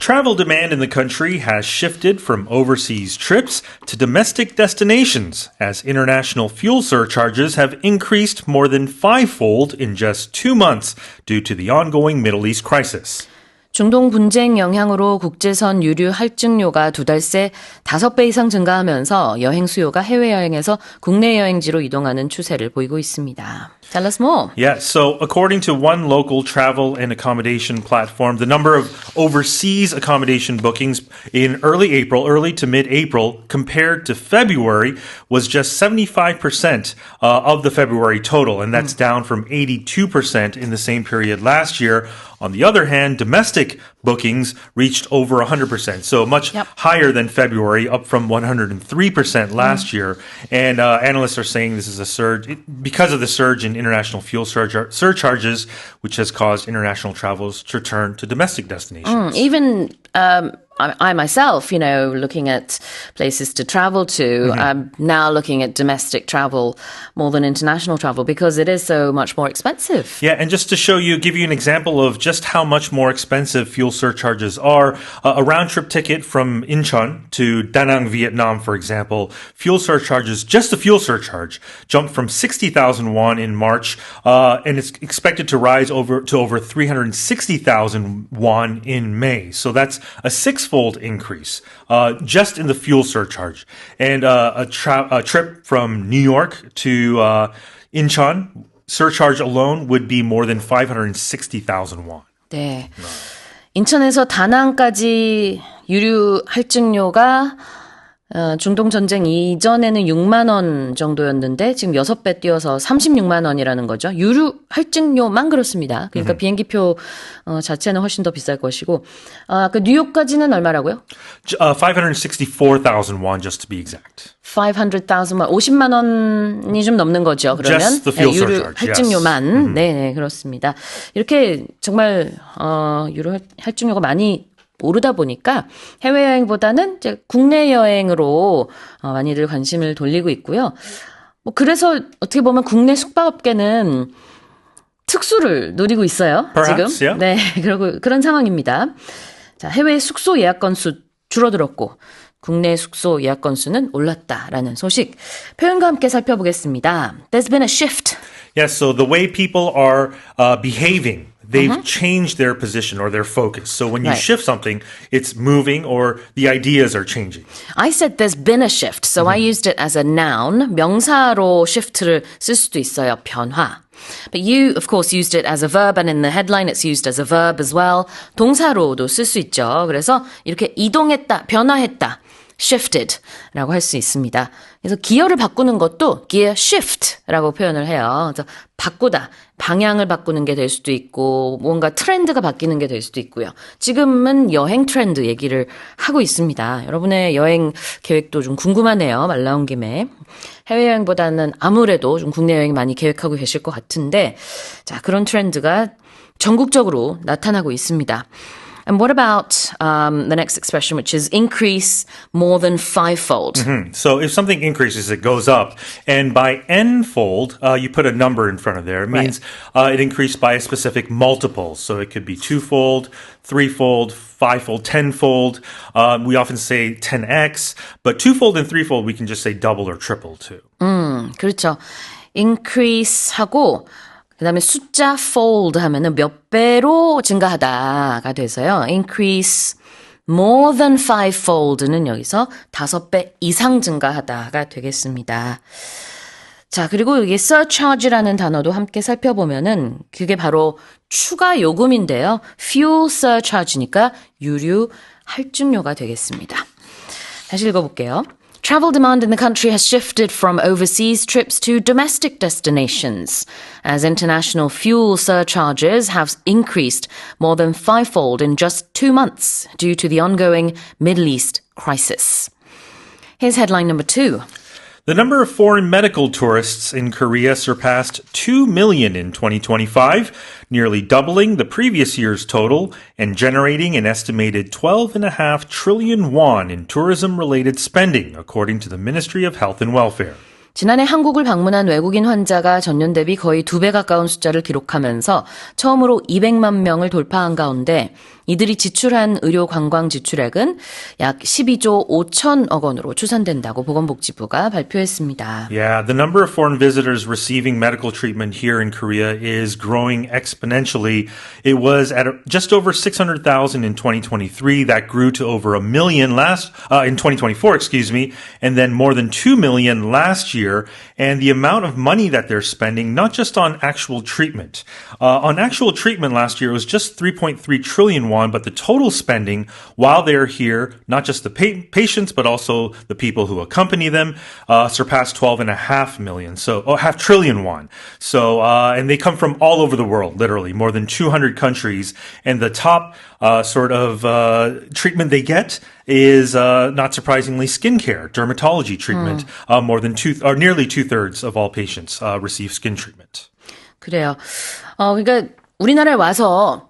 Travel demand in the country has shifted from overseas trips to domestic destinations as international fuel surcharges have increased more than fivefold in just 2 months due to the ongoing Middle East crisis. 중동 분쟁 영향으로 국제선 유류 할증료가 2달 새 5배 이상 증가하면서 여행 수요가 해외여행에서 국내 여행지로 이동하는 추세를 보이고 있습니다. Tell us more. Yeah, so according to one local travel and accommodation platform, the number of overseas accommodation bookings in early to mid-April compared to February was just 75% of the February total, and that's down from 82% in the same period last year. On the other hand, domestic bookings reached over 100%, so much higher than February, up from 103% last year. And analysts are saying this is a surge because of the surge in international fuel surcharges, which has caused international travelers to turn to domestic destinations. Even I myself, looking at places to travel to, I'm now looking at domestic travel more than international travel because it is so much more expensive. Yeah, and just to give you an example of just how much more expensive fuel surcharges are, a round-trip ticket from Incheon to Da Nang, Vietnam, for example, just the fuel surcharge, jumped from 60,000 won in March, and it's expected to rise to over 360,000 won in May. So that's a six-fold increase just in the fuel surcharge. And a trip from New York to Incheon, surcharge alone would be more than 560,000 won. 네. 인천에서 다낭까지 유류 할증료가 중동 전쟁 이전에는 6만 원 정도였는데 지금 6배 뛰어서 36만 원이라는 거죠. 유류 할증료만 그렇습니다. 그러니까 비행기표 자체는 훨씬 더 비쌀 것이고 그 뉴욕까지는 얼마라고요? 564,000 won just to be exact. 500,000 원, 50만 원이 좀 넘는 거죠. 그러면 Just the fuel 유류 surcharge, 할증료만. yes. 네, 그렇습니다. 이렇게 정말 유류 할증료가 많이 오르다 보니까 해외여행보다는 이제 국내 여행으로 많이들 관심을 돌리고 있고요. 그래서 어떻게 보면 국내 숙박업계는 특수를 누리고 있어요. Perhaps, 지금. yeah. 네, 그런 상황입니다. 자, 해외 숙소 예약 건수 줄어들었고 국내 숙소 예약 건수는 올랐다라는 소식. 표현과 함께 살펴보겠습니다. There's been a shift. Yes, so the way people are behaving, they've changed their position or their focus. So when you shift something, it's moving or the ideas are changing. I said there's been a shift, so I used it as a noun. 명사로 shift를 쓸 수도 있어요. 변화. But you, of course, used it as a verb, and in the headline it's used as a verb as well. 동사로도 쓸 수 있죠. 그래서 이렇게 이동했다, 변화했다. shifted라고 할 수 있습니다. 그래서 기어를 바꾸는 것도 gear shift라고 표현을 해요. 그래서 바꾸다, 방향을 바꾸는 게 될 수도 있고 뭔가 트렌드가 바뀌는 게 될 수도 있고요. 지금은 여행 트렌드 얘기를 하고 있습니다. 여러분의 여행 계획도 좀 궁금하네요. 말 나온 김에. 해외여행보다는 아무래도 좀 국내 여행 많이 계획하고 계실 것 같은데 자, 그런 트렌드가 전국적으로 나타나고 있습니다. And what about the next expression, which is increase more than fivefold? So if something increases, it goes up. And by n-fold, you put a number in front of there. It means it increased by a specific multiple. So it could be twofold, threefold, fivefold, tenfold. We often say 10x, but twofold and threefold, we can just say double or triple too. 그렇죠. increase하고 그다음에 숫자 fold 하면은 몇 배로 증가하다가 돼서요. increase more than fivefold는 여기서 5배 이상 증가하다가 되겠습니다. 자, 그리고 여기 surcharge라는 단어도 함께 살펴보면은 그게 바로 추가 요금인데요. fuel surcharge니까 유류 할증료가 되겠습니다. 다시 읽어볼게요. Travel demand in the country has shifted from overseas trips to domestic destinations, as international fuel surcharges have increased more than fivefold in just 2 months due to the ongoing Middle East crisis. Here's headline number 2. The number of foreign medical tourists in Korea surpassed 2 million in 2025, nearly doubling the previous year's total and generating an estimated 12.5 trillion won in tourism-related spending, according to the Ministry of Health and Welfare. 지난해 한국을 방문한 외국인 환자가 전년 대비 거의 2배 가까운 숫자를 기록하면서 처음으로 200만 명을 돌파한 가운데 이들이 지출한 의료 관광 지출액은 약 12조 5천억 원으로 추산된다고 보건복지부가 발표했습니다. Yeah, the number of foreign visitors receiving medical treatment here in Korea is growing exponentially. It was at just over 600,000 in 2023. That grew to over 1 million in 2024, and then more than 2 million last year. And the amount of money that they're spending, not just on actual treatment. On actual treatment last year, it was just 3.3 trillion won, but the total spending while they're here, not just the patients, but also the people who accompany them, surpassed 12.5 million. So, half trillion won. So, and they come from all over the world, literally, more than 200 countries. And the top, treatment they get is, not surprisingly, skincare, dermatology treatment. Nearly 2/3 of all patients, receive skin treatment. 그래요. 그러니까 우리나라에 와서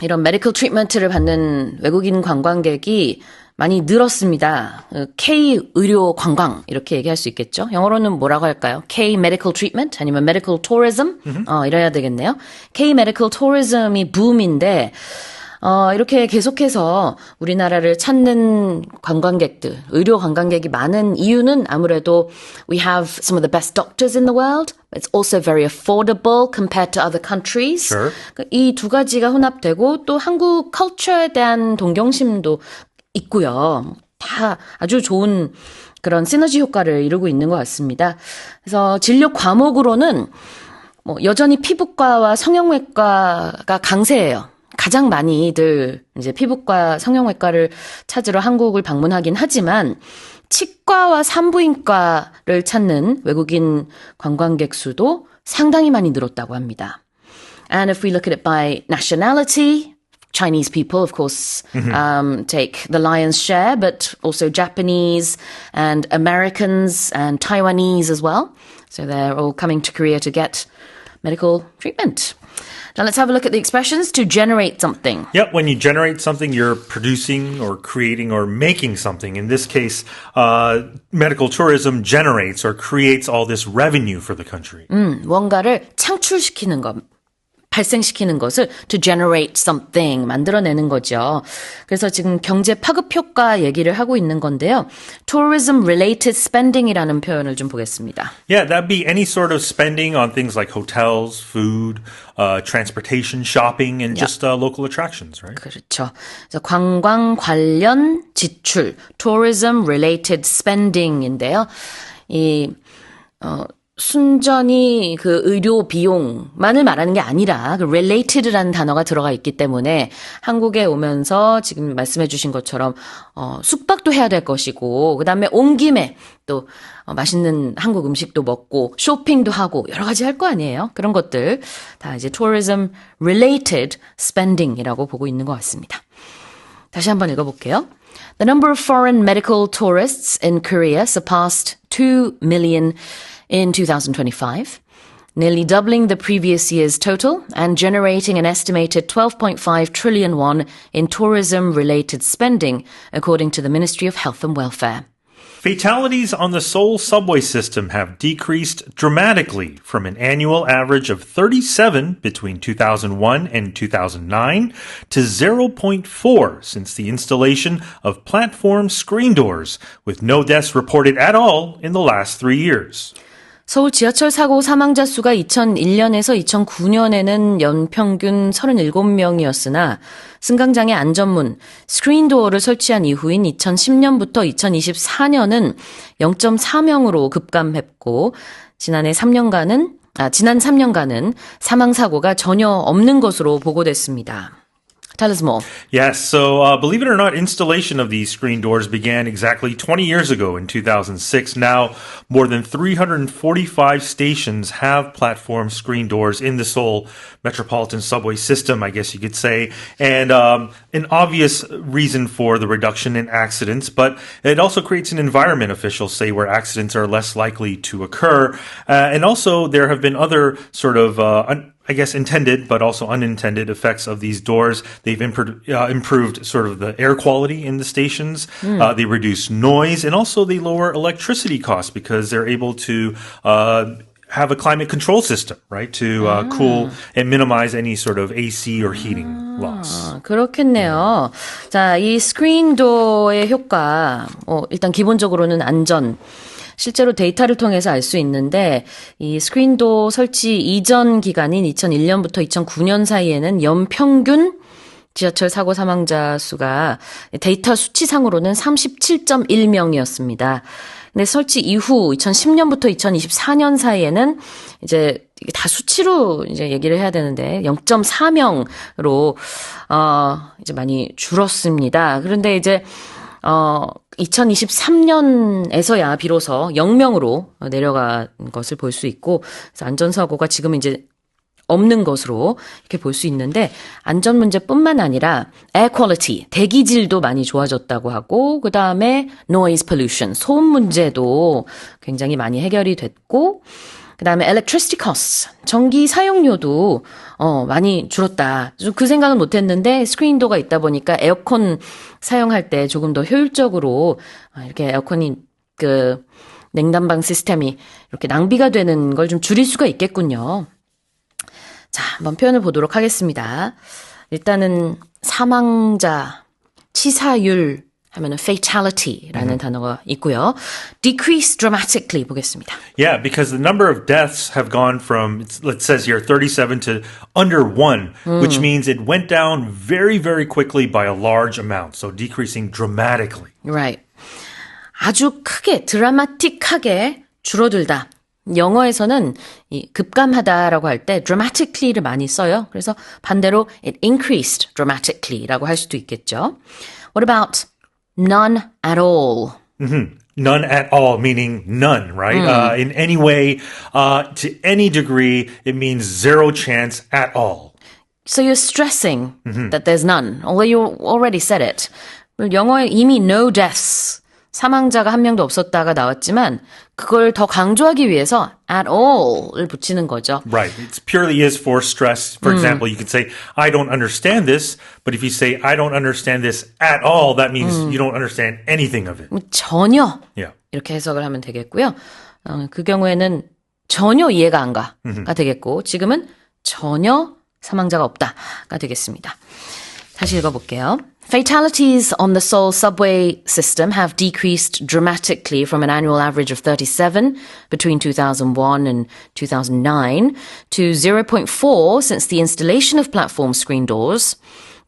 이런 메디컬 트리트먼트를 받는 외국인 관광객이 많이 늘었습니다. K 의료 관광 이렇게 얘기할 수 있겠죠. 영어로는 뭐라고 할까요? K medical treatment 아니면 medical tourism 이래야 되겠네요. K medical tourism이 붐인데 이렇게 계속해서 우리나라를 찾는 관광객들, 의료 관광객이 많은 이유는 아무래도 we have some of the best doctors in the world. It's also very affordable compared to other countries. Sure. 이 두 가지가 혼합되고 또 한국 컬처에 대한 동경심도 있고요. 다 아주 좋은 그런 시너지 효과를 이루고 있는 것 같습니다. 그래서 진료 과목으로는 여전히 피부과와 성형외과가 강세예요. 가장 많이들 이제 피부과, 성형외과를 찾으러 한국을 방문하긴 하지만 치과와 산부인과를 찾는 외국인 관광객 수도 상당히 많이 늘었다고 합니다. And if we look at it by nationality, Chinese people, of course, take the lion's share, but also Japanese and Americans and Taiwanese as well. So they're all coming to Korea to get medical treatment. Now let's have a look at the expressions to generate something. Yep, when you generate something, you're producing or creating or making something. In this case, medical tourism generates or creates all this revenue for the country. 뭔가를 창출시키는 것, 발생시키는 것을 to generate something, 만들어내는 거죠. 그래서 지금 경제 파급 효과 얘기를 하고 있는 건데요. Tourism related spending이라는 표현을 좀 보겠습니다. Yeah, that'd be any sort of spending on things like hotels, food, transportation, shopping, and just local attractions, right? 그렇죠. 그래서 관광 관련 지출, tourism related spending인데요. 순전히 그 의료 비용만을 말하는 게 아니라 그 related라는 단어가 들어가 있기 때문에 한국에 오면서 지금 말씀해 주신 것처럼 숙박도 해야 될 것이고 그다음에 온 김에 또 맛있는 한국 음식도 먹고 쇼핑도 하고 여러 가지 할 거 아니에요. 그런 것들 다 이제 tourism related spending이라고 보고 있는 것 같습니다. 다시 한번 읽어볼게요. The number of foreign medical tourists in Korea surpassed 2 million in 2025, nearly doubling the previous year's total and generating an estimated 12.5 trillion won in tourism-related spending, according to the Ministry of Health and Welfare. Fatalities on the Seoul subway system have decreased dramatically from an annual average of 37 between 2001 and 2009 to 0.4 since the installation of platform screen doors, with no deaths reported at all in the last 3 years. 서울 지하철 사고 사망자 수가 2001년에서 2009년에는 연평균 37명이었으나 승강장의 안전문, 스크린도어를 설치한 이후인 2010년부터 2024년은 0.4명으로 급감했고 지난 3년간은 사망사고가 전혀 없는 것으로 보고됐습니다. Tell us more. Yes, so believe it or not, installation of these screen doors began exactly 20 years ago in 2006. Now, more than 345 stations have platform screen doors in the Seoul metropolitan subway system, I guess you could say. And an obvious reason for the reduction in accidents, but it also creates an environment, officials say, where accidents are less likely to occur. And also, there have been other sort of I guess, intended but also unintended effects of these doors. They've improved sort of the air quality in the stations. They reduce noise, and also they lower electricity costs because they're able to have a climate control system, right, to cool and minimize any sort of AC or heating loss. 그렇겠네요. 자, 이 스크린도어의 효과, 일단 기본적으로는 안전. 실제로 데이터를 통해서 알 수 있는데 이 스크린도 설치 이전 기간인 2001년부터 2009년 사이에는 연평균 지하철 사고 사망자 수가 데이터 수치상으로는 37.1명이었습니다. 근데 설치 이후 2010년부터 2024년 사이에는 이제 이게 다 수치로 이제 얘기를 해야 되는데 0.4명으로 이제 많이 줄었습니다. 그런데 이제 2023년에서야 비로소 0명으로 내려간 것을 볼 수 있고, 그래서 안전사고가 지금 이제 없는 것으로 이렇게 볼 수 있는데, 안전 문제뿐만 아니라 air quality, 대기질도 많이 좋아졌다고 하고, 그 다음에 noise pollution, 소음 문제도 굉장히 많이 해결이 됐고, 그 다음에 electricity costs, 전기 사용료도 많이 줄었다. 그 생각은 못했는데 스크린도어가 있다 보니까 에어컨 사용할 때 조금 더 효율적으로 이렇게 에어컨이 그 냉난방 시스템이 이렇게 낭비가 되는 걸 좀 줄일 수가 있겠군요. 자, 한번 표현을 보도록 하겠습니다. 일단은 사망자, 치사율 하면은 fatality라는 단어가 있고요. decrease dramatically 보겠습니다. Yeah, because the number of deaths have gone from, it says here, 37 to under 1, which means it went down very, very quickly by a large amount. So decreasing dramatically. Right. 아주 크게, 드라마틱하게 줄어들다. 영어에서는 이 급감하다라고 할 때 dramatically를 많이 써요. 그래서 반대로 it increased dramatically라고 할 수도 있겠죠. What about none at all? None at all, meaning none, right? In any way, to any degree, it means zero chance at all. So you're stressing that there's none, although you already said it. 영어에 이미 no deaths, 사망자가 한 명도 없었다가 나왔지만 그걸 더 강조하기 위해서 at all을 붙이는 거죠. Right. It purely is for stress. For example, you could say, I don't understand this, but if you say, I don't understand this at all, that means you don't understand anything of it. 전혀 Yeah. 이렇게 해석을 하면 되겠고요. 그 경우에는 전혀 이해가 안 가가 되겠고 지금은 전혀 사망자가 없다가 되겠습니다. 다시 읽어볼게요. Fatalities on the Seoul subway system have decreased dramatically from an annual average of 37 between 2001 and 2009 to 0.4 since the installation of platform screen doors,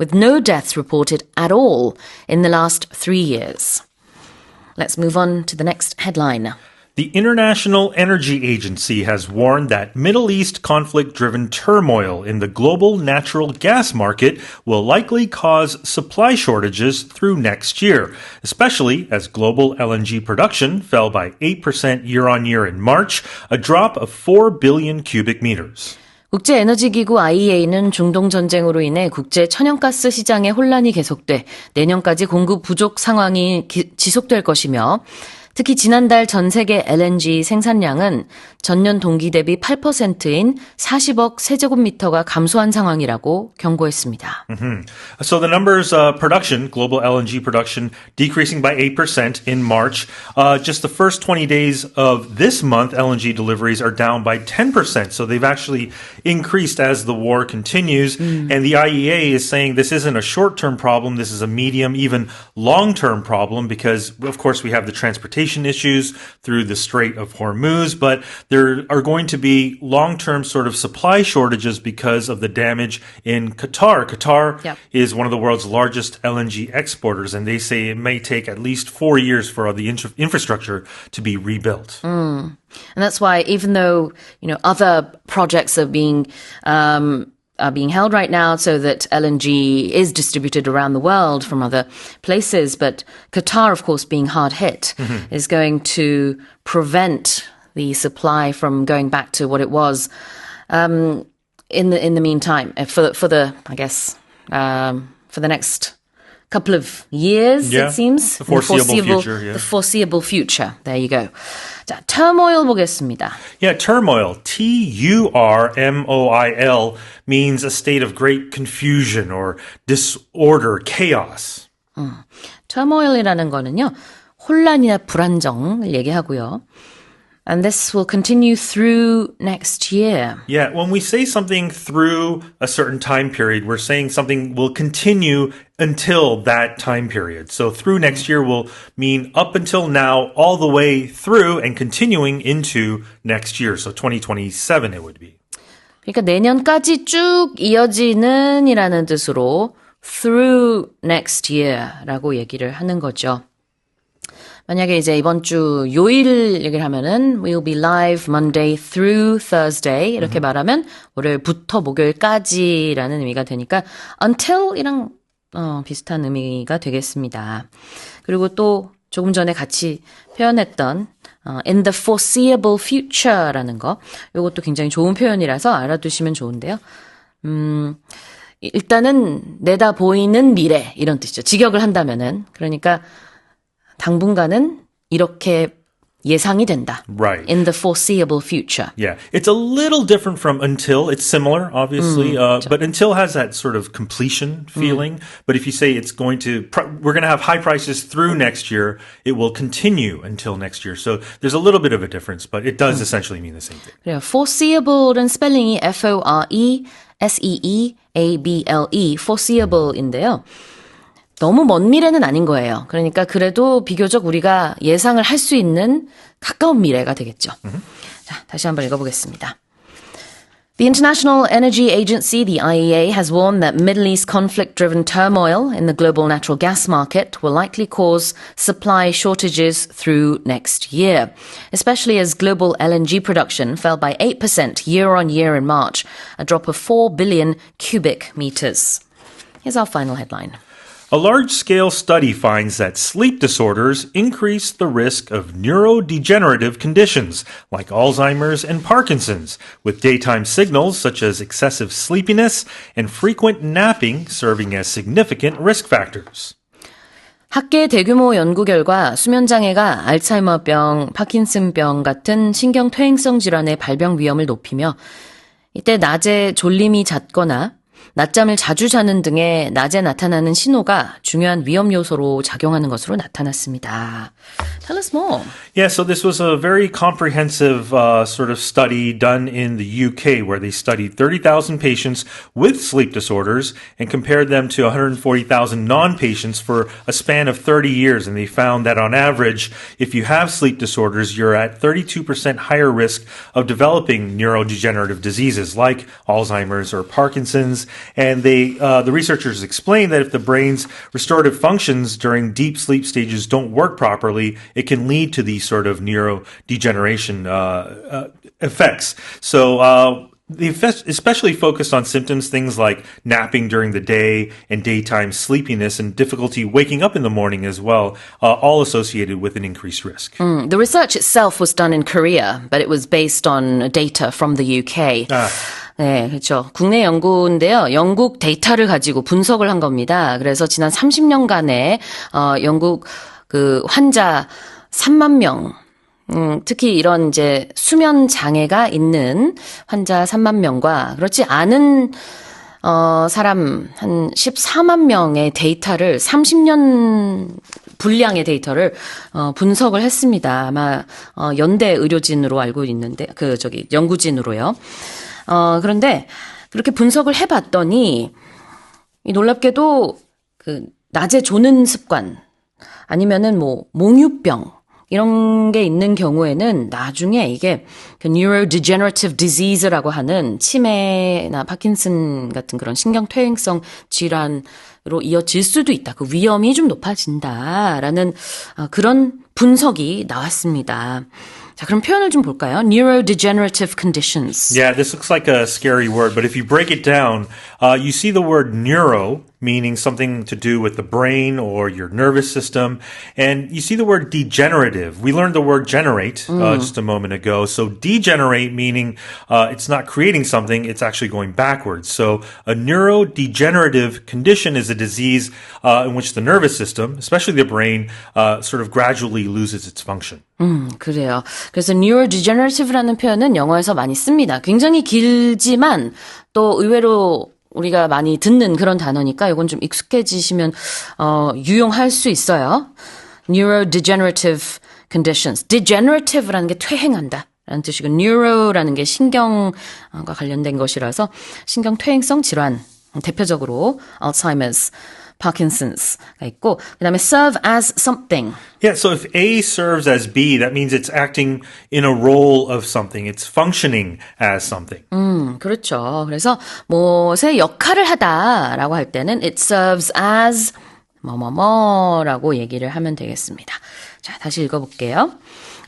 with no deaths reported at all in the last 3 years. Let's move on to the next headline. The International Energy Agency has warned that Middle East conflict-driven turmoil in the global natural gas market will likely cause supply shortages through next year, especially as global LNG production fell by 8% year-on-year in March, a drop of 4 billion cubic meters. 국제에너지기구 IEA는 중동 전쟁으로 인해 국제 천연가스 시장의 혼란이 계속돼 내년까지 공급 부족 상황이 지속될 것이며 특히 지난달 전 세계 LNG 생산량은 전년 동기 대비 8%인 40억 세제곱미터가 감소한 상황이라고 경고했습니다. So the numbers, production, global LNG production, decreasing by 8% in March. Just the first 20 days of this month, LNG deliveries are down by 10%. So they've actually increased as the war continues. And the IEA is saying this isn't a short-term problem. This is a medium, even long-term problem because, of course, we have the transportation issues through the Strait of Hormuz, but there are going to be long-term sort of supply shortages because of the damage in Qatar. Qatar is one of the world's largest LNG exporters, and they say it may take at least 4 years for the infrastructure to be rebuilt. And that's why even though, other projects are being held right now so that LNG is distributed around the world from other places. But Qatar, of course, being hard hit, is going to prevent the supply from going back to what it was in the meantime for the next couple of years, it seems. The foreseeable future. Yeah. The foreseeable future. There you go. 자, 자, turmoil 보겠습니다. Yeah, turmoil, Turmoil, means a state of great confusion or disorder, chaos. turmoil이라는 거는요. 혼란이나 불안정을 얘기하고요. And this will continue through next year. Yeah, when we say something through a certain time period, we're saying something will continue until that time period. So through next year will mean up until now, all the way through and continuing into next year. So 2027 it would be. 그러니까 내년까지 쭉 이어지는 이라는 뜻으로 through next year라고 얘기를 하는 거죠. 만약에 이제 이번 주 요일 얘기를 하면은 we'll be live Monday through Thursday 이렇게 말하면 월요일부터 목요일까지라는 의미가 되니까 until이랑 비슷한 의미가 되겠습니다. 그리고 또 조금 전에 같이 표현했던 in the foreseeable future라는 거 이것도 굉장히 좋은 표현이라서 알아두시면 좋은데요. 일단은 내다 보이는 미래 이런 뜻이죠. 직역을 한다면은 그러니까 당분간은 이렇게 예상이 된다. Right. In the foreseeable future. Yeah, it's a little different from until. It's similar, obviously, but until has that sort of completion feeling. But if you say it's going to, we're going to have high prices through next year, it will continue until next year. So there's a little bit of a difference, but it does essentially mean the same thing. 그래요. foreseeable은 스펠링이 F-O-R-E-S-E-E-A-B-L-E, foreseeable인데요. 너무 먼 미래는 아닌 거예요. 그러니까 그래도 비교적 우리가 예상을 할 수 있는 가까운 미래가 되겠죠. 자, 다시 한번 읽어보겠습니다. The International Energy Agency, the IEA, has warned that Middle East conflict-driven turmoil in the global natural gas market will likely cause supply shortages through next year, especially as global LNG production fell by 8% year-on-year in March, a drop of 4 billion cubic meters. Here's our final headline. A large-scale study finds that sleep disorders increase the risk of neurodegenerative conditions like Alzheimer's and Parkinson's, with daytime signals such as excessive sleepiness and frequent napping serving as significant risk factors. 학계 대규모 연구 결과 수면장애가 알츠하이머병, 파킨슨병 같은 신경퇴행성 질환의 발병 위험을 높이며 이때 낮에 졸림이 잦거나 낮잠을 자주 자는 등의 낮에 나타나는 신호가 중요한 위험 요소로 작용하는 것으로 나타났습니다. Tell us more. Yeah, so this was a very comprehensive sort of study done in the UK where they studied 30,000 patients with sleep disorders and compared them to 140,000 non-patients for a span of 30 years. And they found that on average, if you have sleep disorders, you're at 32% higher risk of developing neurodegenerative diseases like Alzheimer's or Parkinson's. And the researchers explained that if the brain's restorative functions during deep sleep stages don't work properly, it can lead to these sort of neurodegeneration effects. So they especially focused on symptoms, things like napping during the day and daytime sleepiness and difficulty waking up in the morning as well, all associated with an increased risk. The research itself was done in Korea, but it was based on data from the UK. 네, 그렇죠. 국내 연구인데요. 영국 데이터를 가지고 분석을 한 겁니다. 그래서 지난 30년간의 영국 그 환자 3만 명, 특히 이런 이제 수면 장애가 있는 환자 3만 명과 그렇지 않은 사람 한 14만 명의 데이터를 30년 분량의 데이터를 분석을 했습니다. 아마 연대 의료진으로 알고 있는데 연구진으로요. 그런데 그렇게 분석을 해봤더니 놀랍게도 그 낮에 조는 습관 아니면은 뭐 몽유병 이런 게 있는 경우에는 나중에 이게 그 neurodegenerative disease라고 하는 치매나 파킨슨 같은 그런 신경퇴행성 질환으로 이어질 수도 있다. 그 위험이 좀 높아진다라는 그런 분석이 나왔습니다. 자, 그럼 표현을 좀 볼까요? Neurodegenerative conditions. Yeah, this looks like a scary word, but if you break it down, you see the word neuro meaning something to do with the brain or your nervous system. And you see the word degenerative. We learned the word generate just a moment ago. So degenerate meaning it's not creating something, it's actually going backwards. So a neurodegenerative condition is a disease in which the nervous system, especially the brain, sort of gradually loses its function. 그래요. 그래서 neurodegenerative라는 표현은 영어에서 많이 씁니다. 굉장히 길지만 또 의외로 우리가 많이 듣는 그런 단어니까 이건 좀 익숙해지시면 유용할 수 있어요. neurodegenerative conditions. degenerative라는 게 퇴행한다 라는 뜻이고 neuro라는 게 신경과 관련된 것이라서 신경 퇴행성 질환 대표적으로 Alzheimer's, Parkinson's가 있고 그다음에 serve as something. Yeah, so if A serves as B, that means it's acting in a role of something. It's functioning as something. 그렇죠. 그래서 무엇의 역할을 하다라고 할 때는 it serves as 뭐뭐뭐라고 얘기를 하면 되겠습니다. 자, 다시 읽어볼게요.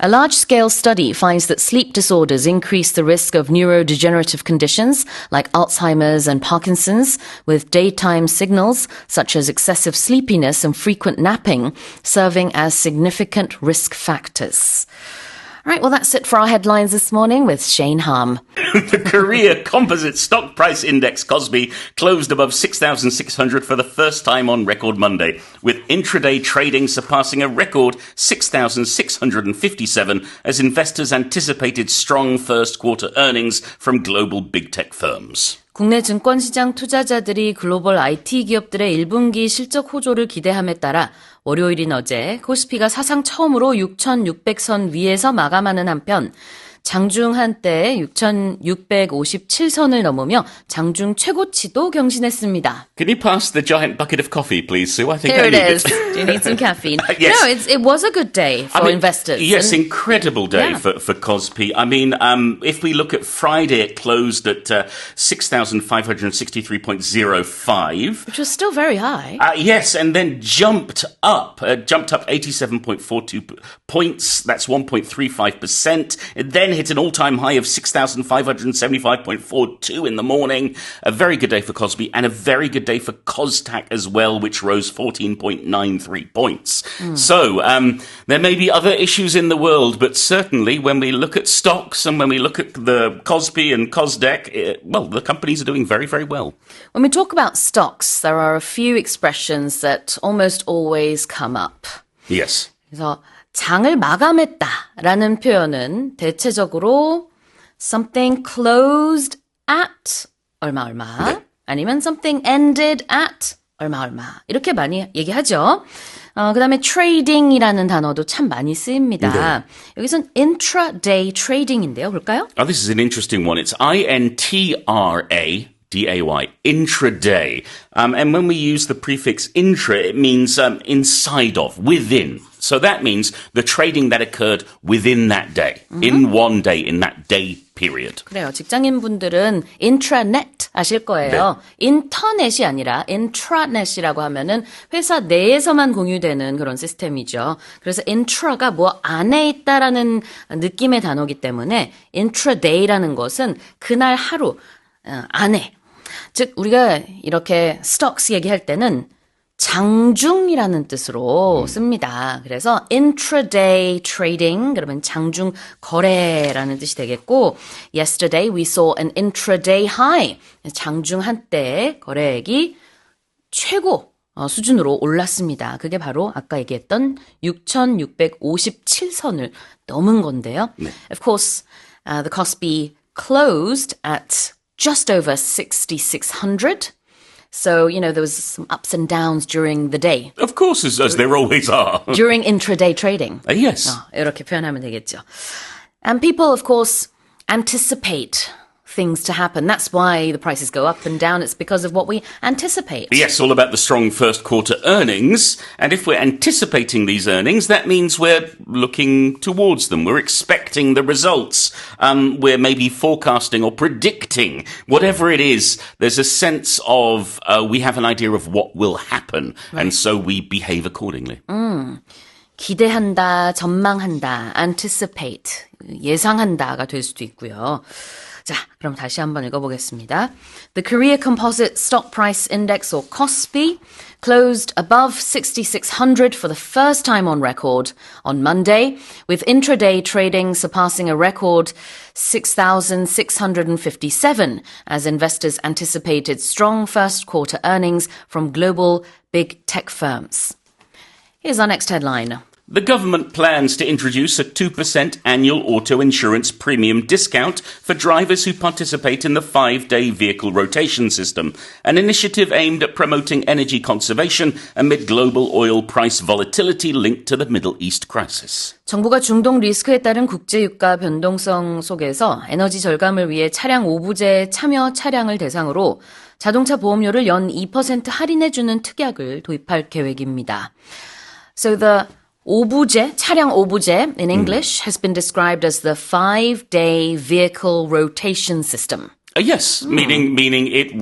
A large-scale study finds that sleep disorders increase the risk of neurodegenerative conditions like Alzheimer's and Parkinson's, with daytime signals such as excessive sleepiness and frequent napping serving as significant risk factors. All right, well, that's it for our headlines this morning with Shane Harm. The Korea Composite Stock Price Index, KOSPI, closed above 6,600 for the first time on record Monday, with intraday trading surpassing a record 6,657 as investors anticipated strong first quarter earnings from global big tech firms. 국내 증권시장 투자자들이 글로벌 IT 기업들의 1분기 실적 호조를 기대함에 따라 월요일인 어제 코스피가 사상 처음으로 6,600선 위에서 마감하는 한편 장중 한때 6,657선을 넘으며 장중 최고치도 경신했습니다. Can you pass the giant bucket of coffee, please, Sue? I think Here I it need is. Do you need some caffeine? Yes. No, it was a good day for investors. Yes, And- incredible day Yeah. for KOSPI. I mean, if we look at Friday, it closed at 6,563.05. which was still very high. Yes, and then jumped up 87.42 points. That's 1.35%. It then hit an all-time high of 6,575.42 in the morning. A very good day for KOSPI and a very good day for KOSTAC as well, which rose 14.93 points. So, there may be other issues in the world, but certainly when we look at stocks and when we look at the KOSPI and KOSDAQ, well, the companies are doing very, very well. When we talk about stocks, there are a few expressions that almost always come up. Yes. 그래서 장을 마감했다라는 표현은 대체적으로 something closed at 얼마 얼마 아니면 something ended at 얼마 얼마 이렇게 많이 얘기하죠. 그다음에 trading이라는 단어도 참 많이 쓰입니다. 여기선 intraday trading인데요. 볼까요? Oh, this is an interesting one. It's INTRADAY, intraday. And when we use the prefix intra, it means inside of, within. So that means the trading that occurred within that day, in one day, in that day period. 그래요. 직장인분들은 intranet 아실 거예요. 인터넷이 아니라 intranet이라고 하면은 회사 내에서만 공유되는 그런 시스템이죠. 그래서 intra가 뭐 안에 있다라는 느낌의 단어이기 때문에 intraday라는 것은 그날 하루 안에. 즉 우리가 이렇게 stocks 얘기할 때는 장중이라는 뜻으로 씁니다. 그래서 intraday trading 그러면 장중 거래라는 뜻이 되겠고 yesterday we saw an intraday high. 장중 한때 거래액이 최고 수준으로 올랐습니다. 그게 바로 아까 얘기했던 6,657선을 넘은 건데요. Of course, the KOSPI closed at just over 6,600. So, you know, there was some ups and downs during the day. Of course, as there always are. During intraday trading. Yes. 이렇게 표현하면 되겠죠. And people, of course, anticipate things to happen. That's why the prices go up and down. It's because of what we anticipate. Yes, all about the strong first quarter earnings. And if we're anticipating these earnings, that means we're looking towards them. We're expecting the results. We're maybe forecasting or predicting. Whatever it is, there's a sense of we have an idea of what will happen. And so we behave accordingly. 기대한다, 전망한다, anticipate, 예상한다가 될 수도 있고요. 자, 그럼 다시 한번 읽어보겠습니다. The Korea Composite Stock Price Index, or KOSPI, closed above 6,600 for the first time on record on Monday, with intraday trading surpassing a record 6,657 as investors anticipated strong first quarter earnings from global big tech firms. Here's our next headline. The government plans to introduce a 2% annual auto insurance premium discount for drivers who participate in the 5-day vehicle rotation system, an initiative aimed at promoting energy conservation amid global oil price volatility linked to the Middle East crisis. 정부가 중동 리스크에 따른 국제유가 변동성 속에서 에너지 절감을 위해 차량 5부제 참여 차량을 대상으로 자동차 보험료를 연 2% 할인해주는 특약을 도입할 계획입니다. So the 오부제, 차량 오부제 in English has been described as the 5-day vehicle rotation system. Yes, meaning it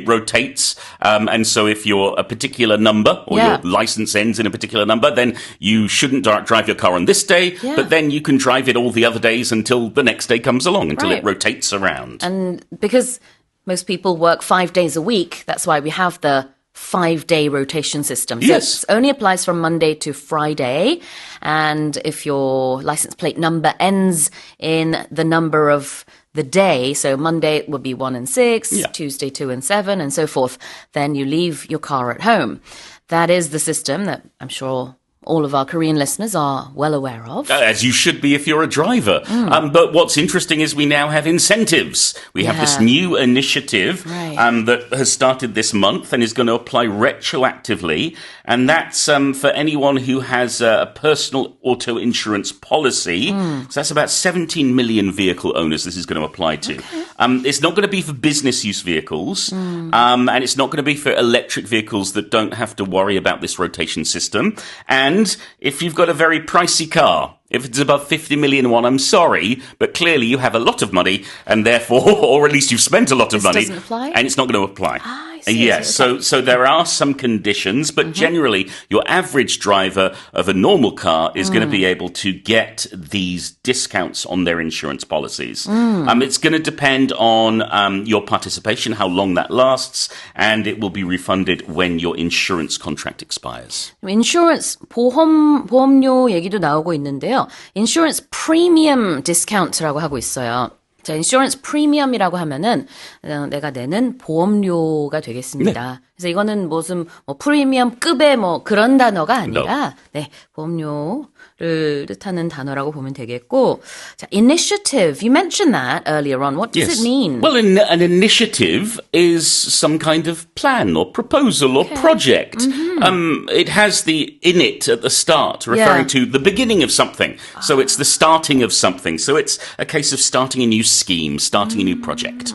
rotates, and so if you're a particular number or your license ends in a particular number, then you shouldn't drive your car on this day, but then you can drive it all the other days until the next day comes along, until it rotates around. And because most people work 5 days a week, that's why we have the 5-day rotation system. So Yes. it only applies from Monday to Friday. And if your license plate number ends in the number of the day, so Monday would be 1 and 6, Tuesday 2 and 7, and so forth, then you leave your car at home. That is the system that I'm sure all of our Korean listeners are well aware of. As you should be if you're a driver. But what's interesting is we now have incentives. We have this new initiative that has started this month and is going to apply retroactively. And that's for anyone who has a personal auto insurance policy. So that's about 17 million vehicle owners this is going to apply to. It's not going to be for business use vehicles. And it's not going to be for electric vehicles that don't have to worry about this rotation system. And if you've got a very pricey car, if it's above 50 million won, I'm sorry, but clearly you have a lot of money and therefore, or at least you've spent a lot of money. This doesn't apply? And it's not going to apply. I see. Yes, so there are some conditions, but generally your average driver of a normal car is going to be able to get these discounts on their insurance policies. It's going to depend on your participation, how long that lasts, and it will be refunded when your insurance contract expires. 인슈런스 보험료 얘기도 나오고 있는데요. 인슈런스 프리미엄 디스카운트라고 하고 있어요. 자, 인슈런스 프리미엄이라고 하면은 내가 내는 보험료가 되겠습니다. 그래서 이거는 무슨 프리미엄급의 그런 단어가 아니라 보험료를 뜻하는 단어라고 보면 되겠고. 자, initiative. You mentioned that earlier on. What does it mean? Well, an initiative is some kind of plan or proposal or project. It has the in it at the start, referring to the beginning of something. So it's the starting of something. So it's a case of starting a new scheme, starting a new project.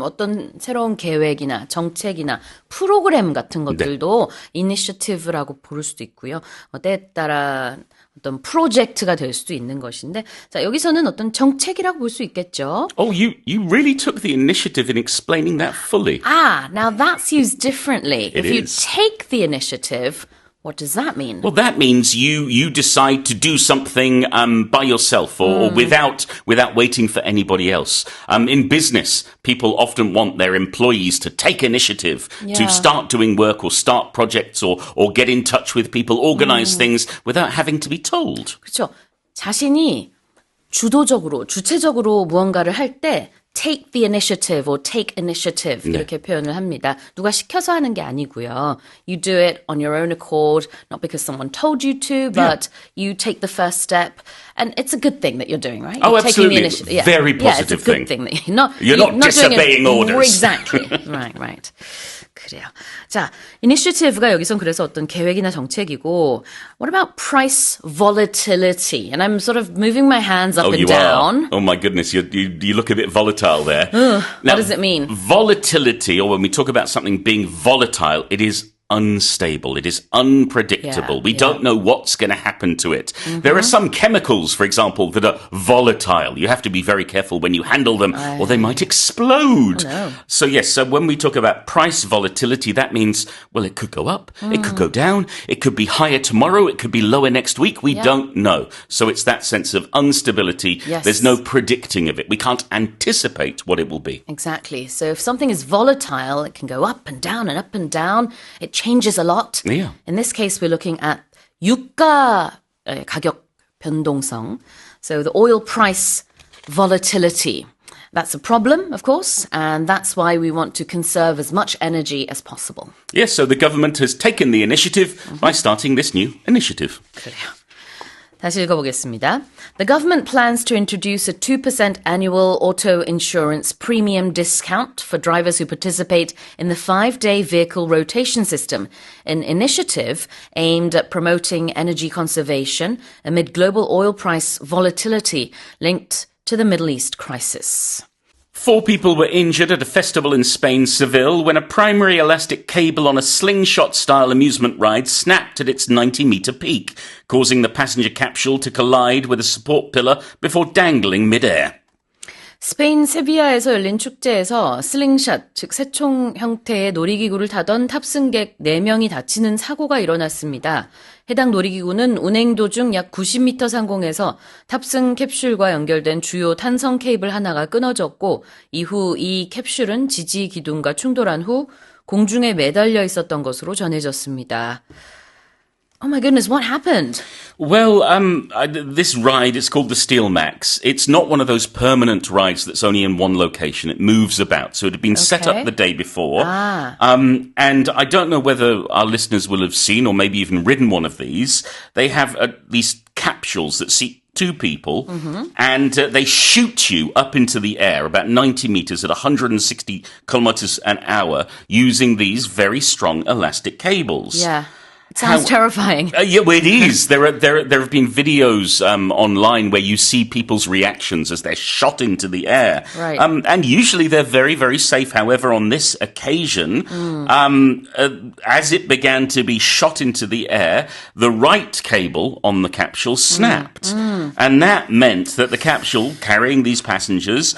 어떤 새로운 계획이나 정책이나 프로그램 같은 것들도 이니셔티브라고 부를 수도 있고요. 때에 따라 어떤 프로젝트가 될 수도 있는 것인데, 자, 여기서는 어떤 정책이라고 볼 수 있겠죠. Oh, you really took the initiative in explaining that fully. Now that's used differently. It If you is. take the initiative, what does that mean? Well, that means you decide to do something by yourself or without waiting for anybody else. In business, people often want their employees to take initiative to start doing work or start projects or get in touch with people, organize things without having to be told. 그렇죠. 자신이 주체적으로 무언가를 할 때 take the initiative or take initiative 이렇게 표현을 합니다. 누가 시켜서 하는 게 아니고요. You do it on your own accord, not because someone told you to, but you take the first step. And it's a good thing that you're doing, right? Oh, You're taking the absolutely. initiative. Very it's a positive good thing. that You're not disobeying doing it. orders. Exactly. Right. 그래요. 자, initiative가 여기선 그래서 어떤 계획이나 정책이고, what about price volatility? And I'm sort of moving my hands up and down. Oh my goodness, you look a bit volatile there. What does it mean? Volatility, or when we talk about something being volatile, it is unstable. It is unpredictable. Yeah, We don't know what's going to happen to it. There are some chemicals, for example, that are volatile. You have to be very careful when you handle them or they might explode. no. So yes, so when we talk about price volatility, that means, well, it could go up, it could go down, it could be higher tomorrow, it could be lower next week. We don't know. So it's that sense of instability. Yes. There's no predicting of it. We can't anticipate what it will be. Exactly. So if something is volatile, it can go up and down and up and down. It changes a lot. Yeah. In this case, we're looking at 유가 가격 변동성. So the oil price volatility. That's a problem, of course, and that's why we want to conserve as much energy as possible. Yes, so the government has taken the initiative by starting this new initiative. 그래요. 다시 읽어보겠습니다. The government plans to introduce a 2% annual auto insurance premium discount for drivers who participate in the 5-day vehicle rotation system, an initiative aimed at promoting energy conservation amid global oil price volatility linked to the Middle East crisis. 4 people were injured at a festival in Spain's Seville when a primary elastic cable on a slingshot-style amusement ride snapped at its 90-meter peak, causing the passenger capsule to collide with a support pillar before dangling mid-air. 스페인 세비야에서 열린 축제에서 슬링샷, 즉 새총 형태의 놀이기구를 타던 탑승객 4명이 다치는 사고가 일어났습니다. 해당 놀이기구는 운행 도중 약 90m 상공에서 탑승 캡슐과 연결된 주요 탄성 케이블 하나가 끊어졌고 이후 이 캡슐은 지지 기둥과 충돌한 후 공중에 매달려 있었던 것으로 전해졌습니다. Oh my goodness, what happened? Well, this ride, it's called the Steel Max. It's not one of those permanent rides that's only in one location. It moves about. So it had been set up the day before. And I don't know whether our listeners will have seen or maybe even ridden one of these. They have these capsules that seat 2 people, and they shoot you up into the air about 90 meters at 160 kilometers an hour using these very strong elastic cables. Yeah. It sounds terrifying. Yeah, well, it is. There have been videos online where you see people's reactions as they're shot into the air. Right. And usually they're very, very safe. However, on this occasion, as it began to be shot into the air, the right cable on the capsule snapped. And that meant that the capsule carrying these passengers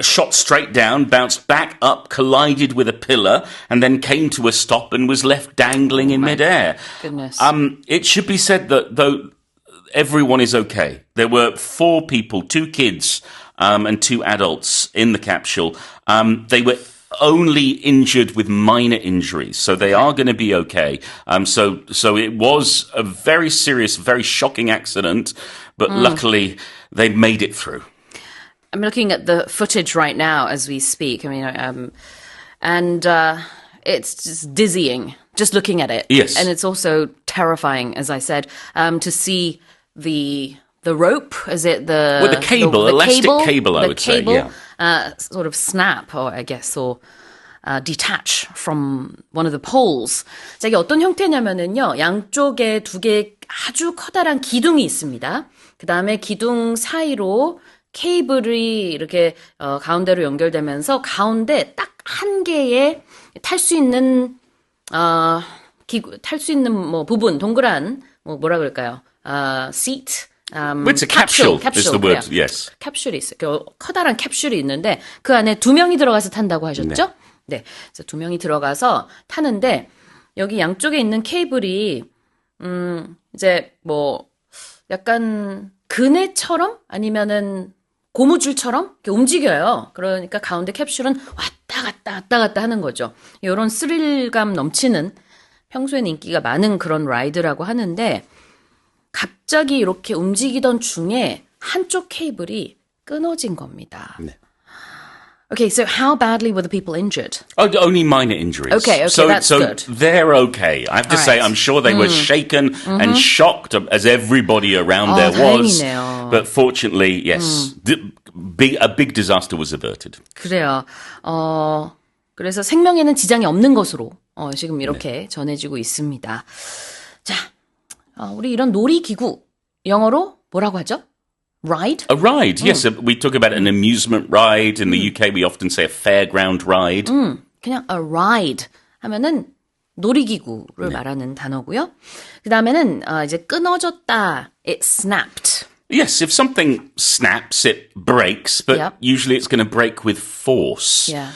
shot straight down, bounced back up, collided with a pillar, and then came to a stop and was left dangling in midair. Goodness. It should be said that though everyone is okay. There were 4 people, 2 kids, and 2 adults in the capsule. They were only injured with minor injuries, so they are going to be okay. So it was a very serious, very shocking accident, but luckily they made it through. I'm looking at the footage right now as we speak. I mean, and it's just dizzying just looking at it. Yes. And it's also terrifying, as I said, to see the rope. Is it the... Well, the cable, elastic cable, I would say, yeah. Sort of snap, or I guess, or... detach from one of the poles. 자, 이게 어떤 형태냐면은요, 양쪽에 2개의 아주 커다란 기둥이 있습니다. 그 다음에 기둥 사이로 케이블이 이렇게 가운데로 연결되면서 가운데 딱 한 개의 탈 수 있는 탈 수 있는 뭐 부분 동그란 뭐라 그럴까요? seat. It's a capsule is the word. 그래요. Yes. 캡슐이 있어요. 커다란 캡슐이 있는데 그 안에 2명이 들어가서 탄다고 하셨죠? 네. 그래서 2명이 들어가서 타는데 여기 양쪽에 있는 케이블이 이제 뭐 약간 그네처럼 아니면은 고무줄처럼 이렇게 움직여요. 그러니까 가운데 캡슐은 왔다 갔다 하는 거죠. 이런 스릴감 넘치는 평소에는 인기가 많은 그런 라이드라고 하는데 갑자기 이렇게 움직이던 중에 한쪽 케이블이 끊어진 겁니다. 네. Okay, so how badly were the people injured? Oh, only minor injuries. Okay, so, that's so good. they're okay. I have to say, right. I'm sure they were shaken and shocked as everybody around there was. 다행이네요. But fortunately, yes, a big disaster was averted. 그래요. 그래서 생명에는 지장이 없는 것으로 지금 이렇게 전해지고 있습니다. 자, 우리 이런 놀이기구 영어로 뭐라고 하죠? Ride? A ride, yes. We talk about an amusement ride. In the UK, we often say a fairground ride. 그냥 a ride 하면은 놀이기구를 말하는 단어고요. 그 다음에는 이제 끊어졌다. It snapped. Yes, if something snaps, it breaks, but Yep. usually it's going to break with force. Yeah.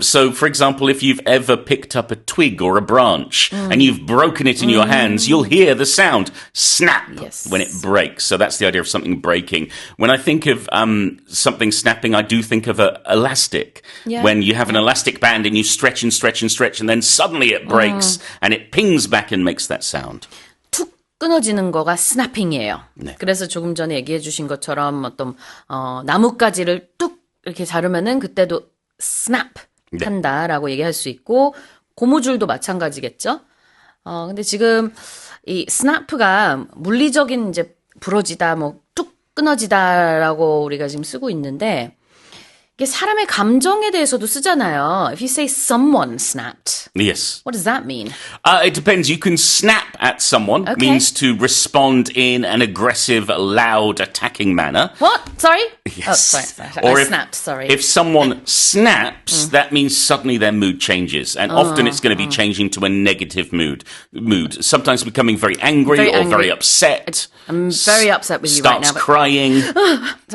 So, for example, if you've ever picked up a twig or a branch and you've broken it in your hands, you'll hear the sound snap Yes. when it breaks. So that's the idea of something breaking. When I think of something snapping, I do think of a elastic. Yeah. When you have an elastic band and you stretch and stretch and stretch, and then suddenly it breaks and it pings back and makes that sound. 툭 끊어지는 거가 스나핑이에요. 네. 그래서 조금 전에 얘기해 주신 것처럼 어떤 나뭇가지를 뚝 이렇게 자르면은 그때도 snap 네. 한다라고 얘기할 수 있고 고무줄도 마찬가지겠죠. 근데 지금 이 snap가 물리적인 이제 부러지다 뭐 뚝 끊어지다라고 우리가 지금 쓰고 있는데 이게 사람의 감정에 대해서도 쓰잖아요. If you say someone snapped, Yes. what does that mean? It depends. You can snap at someone, Okay. means to respond in an aggressive, loud, attacking manner. What? Sorry? Yes. Oh, sorry. Or I if- snapped, sorry. If someone snaps, that means suddenly their mood changes. And often it's going to be changing to a negative mood. Sometimes becoming very angry Very or angry. very upset. I'm very upset with you right Starts now. But... crying.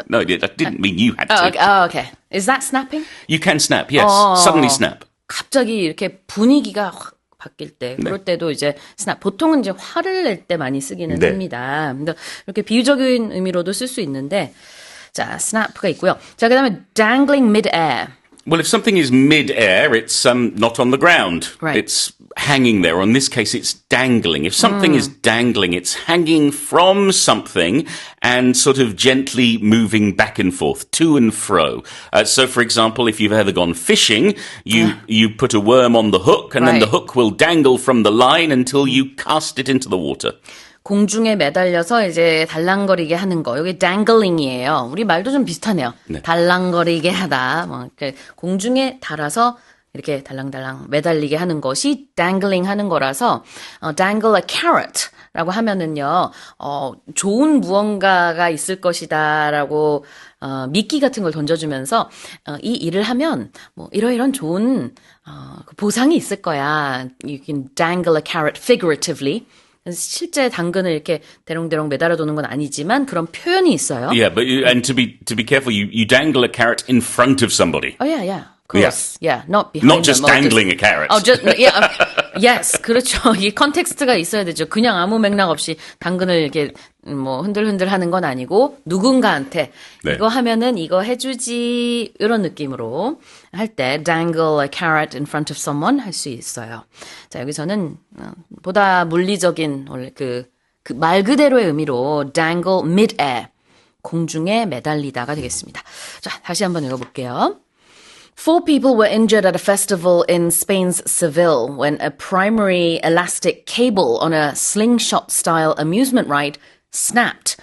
No, I didn't mean you had to. okay. Is that snapping? You can snap, yes. Suddenly snap. 갑자기 이렇게 분위기가 확 바뀔 때, 그럴 때도 이제 snap. 보통은 이제 화를 낼 때 많이 쓰기는 네. 합니다. 근데 이렇게 비유적인 의미로도 쓸 수 있는데, 자, snap가 있고요. 자, 그다음에 dangling mid-air. Well, if something is mid-air, it's not on the ground. Right. It's hanging there. Or in this case, it's dangling. If something is dangling, it's hanging from something and sort of gently moving back and forth, to and fro. So, for example, if you've ever gone fishing, you put a worm on the hook, and then the Right. hook will dangle from the line until you cast it into the water. 공중에 매달려서 이제 달랑거리게 하는 거. 이게 dangling이에요. 우리 말도 좀 비슷하네요. 네. 달랑거리게 하다. 뭐 이렇게 공중에 달아서 이렇게 달랑달랑 매달리게 하는 것이 dangling 하는 거라서 dangle a carrot 라고 하면은요. 좋은 무언가가 있을 것이다라고 미끼 같은 걸 던져주면서 이 일을 하면 뭐 이러이런 좋은 보상이 있을 거야. You can dangle a carrot figuratively. 실제 당근을 이렇게 대롱대롱 매달아두는 건 아니지만 그런 표현이 있어요. Yeah, but and to be careful, you dangle a carrot in front of somebody. Oh yeah. Of course. Yeah, not behind Not just them, or dangling a carrot. Yes, 그렇죠. 이 컨텍스트가 있어야 되죠. 그냥 아무 맥락 없이 당근을 이렇게 뭐 흔들흔들 하는 건 아니고 누군가한테 네. 이거 하면은 이거 해주지 이런 느낌으로 할 때 dangle a carrot in front of someone 할 수 있어요. 자, 여기서는 보다 물리적인 원래 그 말 그대로의 의미로 dangle mid-air 공중에 매달리다가 되겠습니다. 자, 다시 한번 읽어볼게요. 4 people were injured at a festival in Spain's Seville when a primary elastic cable on a slingshot-style amusement ride snapped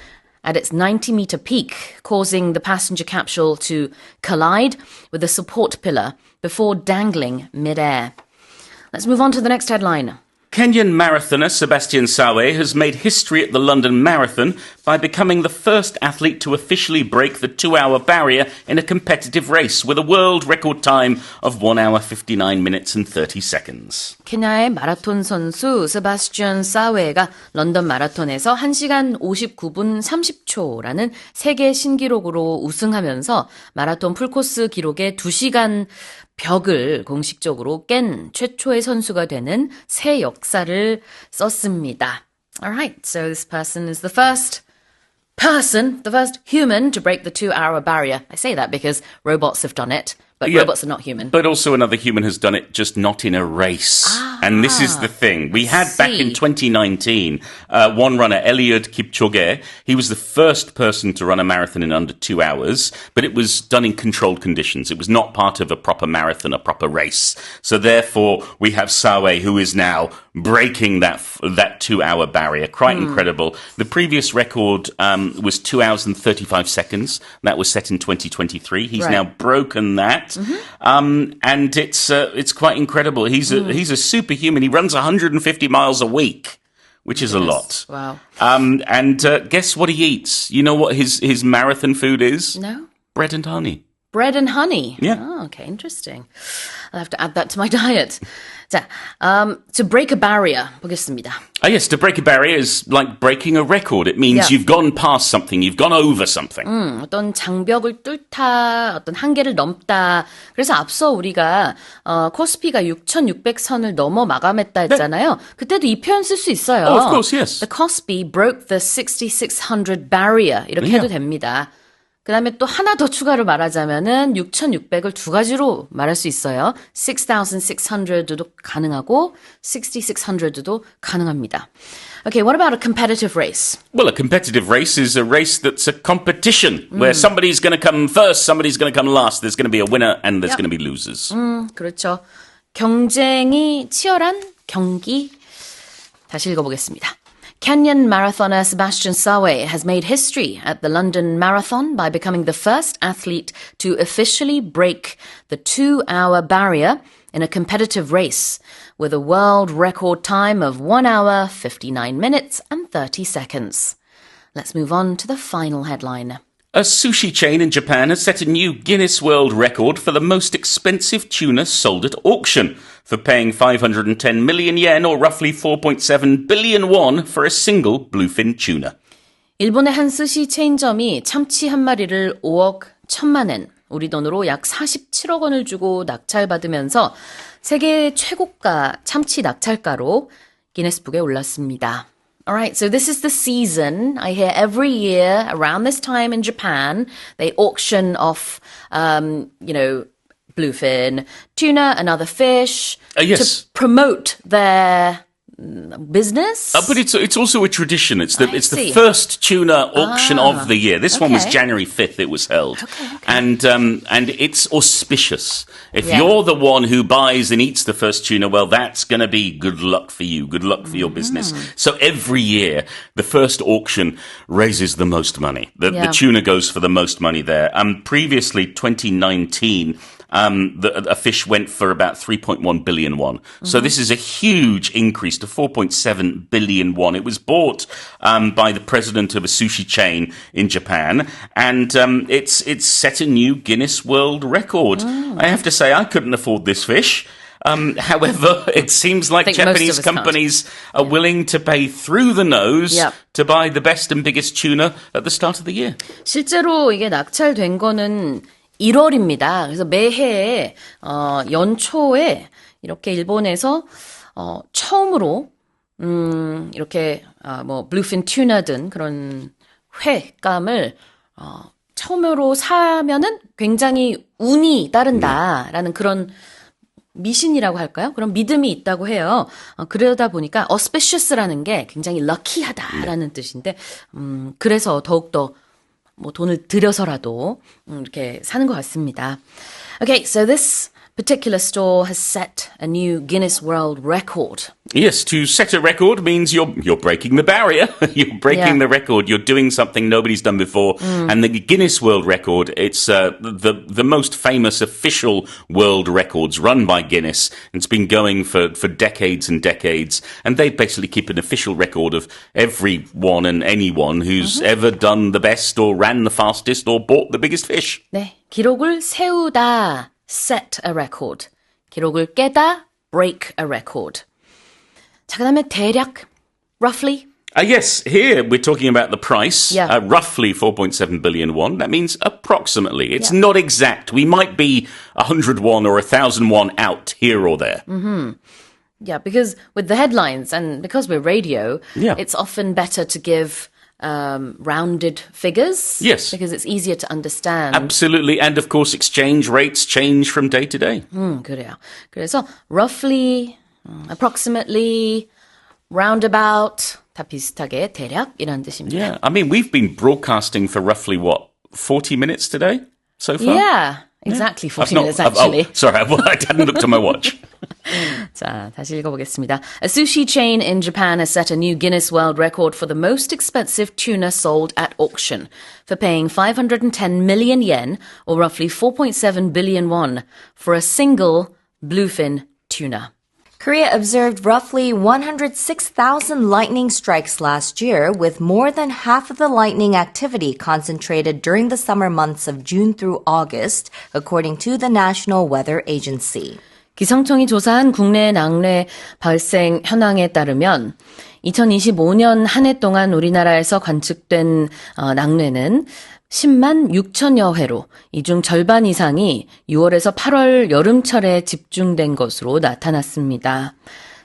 at its 90-meter peak, causing the passenger capsule to collide with a support pillar before dangling mid-air. Let's move on to the next headline. Kenyan marathoner Sebastian Sawe has made history at the London Marathon by becoming the first athlete to officially break the 2-hour barrier in a competitive race with a world record time of 1 hour 59 minutes and 30 seconds. 케냐의 마라톤 선수 세바스찬 사웨가 런던 마라톤에서 1시간 59분 30초라는 세계 신기록으로 우승하면서 마라톤 풀코스 기록의 2시간 벽을 공식적으로 깬 최초의 선수가 되는 새 역사를 썼습니다. Alright, so this person is the first human to break the 2-hour barrier. I say that because robots have done it, but Yeah. robots are not human. But also another human has done it, just not in a race. And this is the thing. We had back in 2019, one runner, Eliud Kipchoge, he was the first person to run a marathon in under 2 hours, but it was done in controlled conditions. It was not part of a proper marathon, a proper race. So therefore, we have Sawe, who is now breaking that 2-hour barrier. Quite incredible. The previous record was 2 hours and 35 seconds. That was set in 2023. He's Right. now broken that. And it's quite incredible. He's a superhuman. He runs 150 miles a week, which is a lot. Wow. And guess what he eats? You know what his marathon food is? No? Bread and honey. bread and honey. Yeah. Oh, okay, interesting. I'll have to add that to my diet. 자, to break a barrier 보겠습니다. Yes, to break a barrier is like breaking a record. It means Yeah. you've gone past something, you've gone over something. 어떤 장벽을 뚫다, 어떤 한계를 넘다. 그래서 앞서 우리가 코스피가 6,600선을 넘어 마감했다 했잖아요. 그때도 이 표현 쓸 수 있어요. Oh, of course, yes. The Kospi broke the 6,600 barrier. 이렇게 해도 됩니다. 그 다음에 또 하나 더 추가로 말하자면은 6,600을 두 가지로 말할 수 있어요. 6,600도 가능하고 6,600도 가능합니다. Okay, what about a competitive race? Well, a competitive race is a race that's a competition where somebody's going to come first, somebody's going to come last. There's going to be a winner and there's going to be losers. 그렇죠. 경쟁이 치열한 경기. 다시 읽어보겠습니다. Kenyan marathoner Sebastian Sawe has made history at the London Marathon by becoming the first athlete to officially break the 2-hour barrier in a competitive race with a world record time of 1 hour, 59 minutes and 30 seconds. Let's move on to the final headline. A sushi chain in Japan has set a new Guinness World Record for the most expensive tuna sold at auction for paying 510 million yen or roughly 4.7 billion won for a single bluefin tuna. 일본의 한 스시 체인점이 참치 한 마리를 5억 1천만 엔, 우리 돈으로 약 47억 원을 주고 낙찰받으면서 세계 최고가 참치 낙찰가로 기네스북에 올랐습니다. Alright, so this is the season. I hear every year around this time in Japan, they auction off, bluefin, tuna, and other fish Yes. to promote their business. But it's also a tradition. It's I the see. first tuna auction of the year. This one was okay. January 5th. It was held, and it's auspicious. If Yeah. you're the one who buys and eats the first tuna, well, that's going to be good luck for you. Good luck for your business. So every year, the first auction raises the most money. The Yeah. tuna goes for the most money there. Previously, 2019. A fish went for about 3.1 billion won. So this is a huge increase to 4.7 billion won. It was bought by the president of a sushi chain in Japan, and it's set a new Guinness World Record. I have to say, I couldn't afford this fish. However, it seems like think most Japanese of us can't. companies are willing to pay through the nose Yep. to buy the best and biggest tuna at the start of the year. 실제로 이게 낙찰된 거는 1월입니다. 그래서 매해 연초에 이렇게 일본에서 처음으로 이렇게 블루핀 튜나든 그런 회감을 처음으로 사면은 굉장히 운이 따른다라는 그런 미신이라고 할까요? 그런 믿음이 있다고 해요. 그러다 보니까 auspicious라는 게 굉장히 lucky하다라는 뜻인데 그래서 더욱더 돈을 들여서라도 이렇게 사는 것 같습니다. Okay, so this particular store has set a new Guinness World Record. Yes, to set a record means you're breaking the barrier. You're breaking Yeah. the record. You're doing something nobody's done before. And the Guinness World Record, it's the most famous official world records run by Guinness. It's been going for decades and decades. And they basically keep an official record of everyone and anyone who's ever done the best or ran the fastest or bought the biggest fish. 네, 기록을 세우다, set a record. 기록을 깨다, break a record. 자, 그다음에 대략, roughly. Yes, here we're talking about the price, Yeah. roughly 4.7 billion won. That means approximately. It's Yeah. not exact. We might be 100 won or 1,000 won out here or there. Yeah, because with the headlines and because we're radio, Yeah. it's often better to give rounded figures. Yes. Because it's easier to understand. Absolutely. And of course, exchange rates change from day to day. 그래요. 그래서 roughly, approximately, roundabout 다 비슷하게 대략이라는 뜻입니다. Yeah. I mean, we've been broadcasting for roughly, 40 minutes today so far? Yeah, exactly 40 minutes I've- actually. sorry, I hadn't looked at my watch. 자, 다시 읽어보겠습니다. A sushi chain in Japan has set a new Guinness World Record for the most expensive tuna sold at auction for paying 510 million yen, or roughly 4.7 billion won, for a single bluefin tuna. Korea observed roughly 106,000 lightning strikes last year, with more than half of the lightning activity concentrated during the summer months of June through August, according to the National Weather Agency. 기상청이 조사한 국내 낙뢰 발생 현황에 따르면 2025년 한 해 동안 우리나라에서 관측된 낙뢰는 10만 6천여 회로 이 중 절반 이상이 6월에서 8월 여름철에 집중된 것으로 나타났습니다.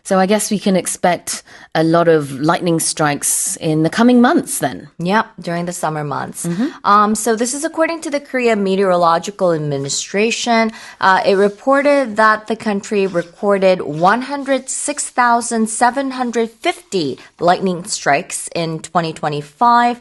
So I guess we can expect a lot of lightning strikes in the coming months then. Yep, during the summer months. So this is according to the Korea Meteorological Administration. It reported that the country recorded 106,750 lightning strikes in 2025.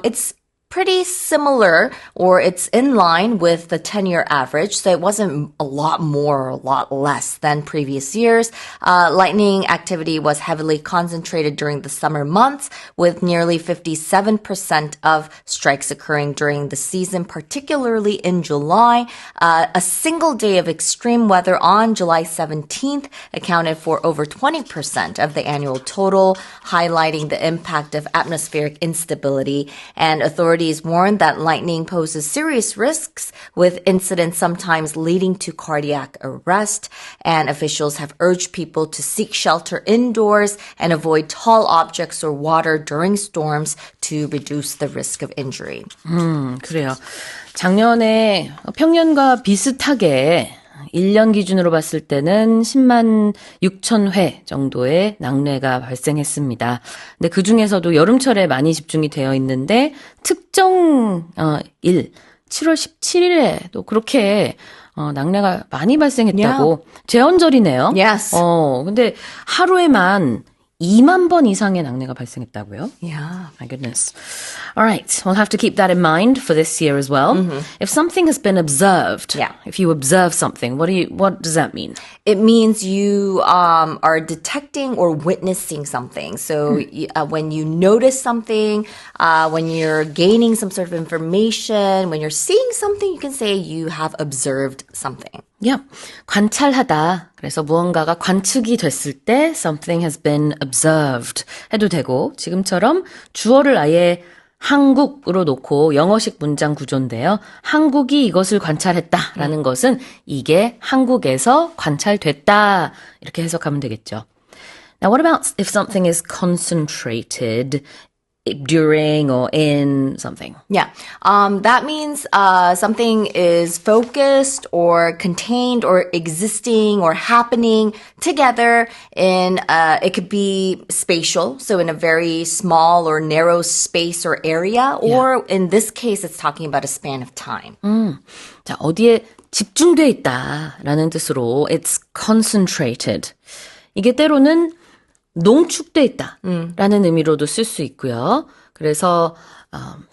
It's pretty similar, or it's in line with the 10-year average, so it wasn't a lot more or a lot less than previous years. Lightning activity was heavily concentrated during the summer months, with nearly 57% of strikes occurring during the season, particularly in July. A single day of extreme weather on July 17th accounted for over 20% of the annual total, highlighting the impact of atmospheric instability, and authorities warned that lightning poses serious risks, with incidents sometimes leading to cardiac arrest, and officials have urged people to seek shelter indoors and avoid tall objects or water during storms to reduce the risk of injury. 그래요. 작년에 평년과 비슷하게 1년 기준으로 봤을 때는 10만 6천 회 정도의 낙뢰가 발생했습니다. 근데 그 중에서도 여름철에 많이 집중이 되어 있는데 특정 7월 17일에도 그렇게 낙뢰가 많이 발생했다고. 제헌절이네요. Yes. 근데 하루에만 2만 번 이상의 낙뢰가 발생했다고요? Yeah. My goodness. All right. We'll have to keep that in mind for this year as well. If something has been observed, if you observe something, what does that mean? It means you are detecting or witnessing something. So when you notice something, when you're gaining some sort of information, when you're seeing something, you can say you have observed something. Yeah. 관찰하다. 그래서 무언가가 관측이 됐을 때 something has been observed 해도 되고, 지금처럼 주어를 아예 한국으로 놓고 영어식 문장 구조인데요. 한국이 이것을 관찰했다라는 것은 이게 한국에서 관찰됐다, 이렇게 해석하면 되겠죠. Now what about if something is concentrated during or in something? Yeah. That means something is focused or contained or existing or happening together in, it could be spatial, so in a very small or narrow space or area, or in this case, it's talking about a span of time. 자, 어디에 집중돼 있다라는 뜻으로 it's concentrated. 이게 때로는 농축돼 있다라는 의미로도 쓸 수 있고요. 그래서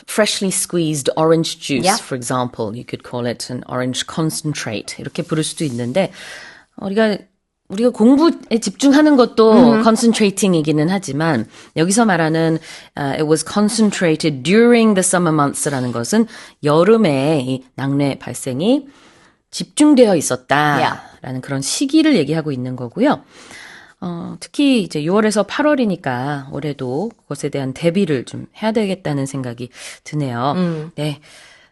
freshly squeezed orange juice, for example, you could call it an orange concentrate. 이렇게 부를 수도 있는데 우리가 공부에 집중하는 것도 concentrating이기는 하지만 여기서 말하는 it was concentrated during the summer months라는 것은 여름에 이 낙뢰 발생이 집중되어 있었다라는 그런 시기를 얘기하고 있는 거고요. 특히 이제 6월에서 8월이니까 올해도 그것에 대한 대비를 좀 해야 되겠다는 생각이 드네요. 네.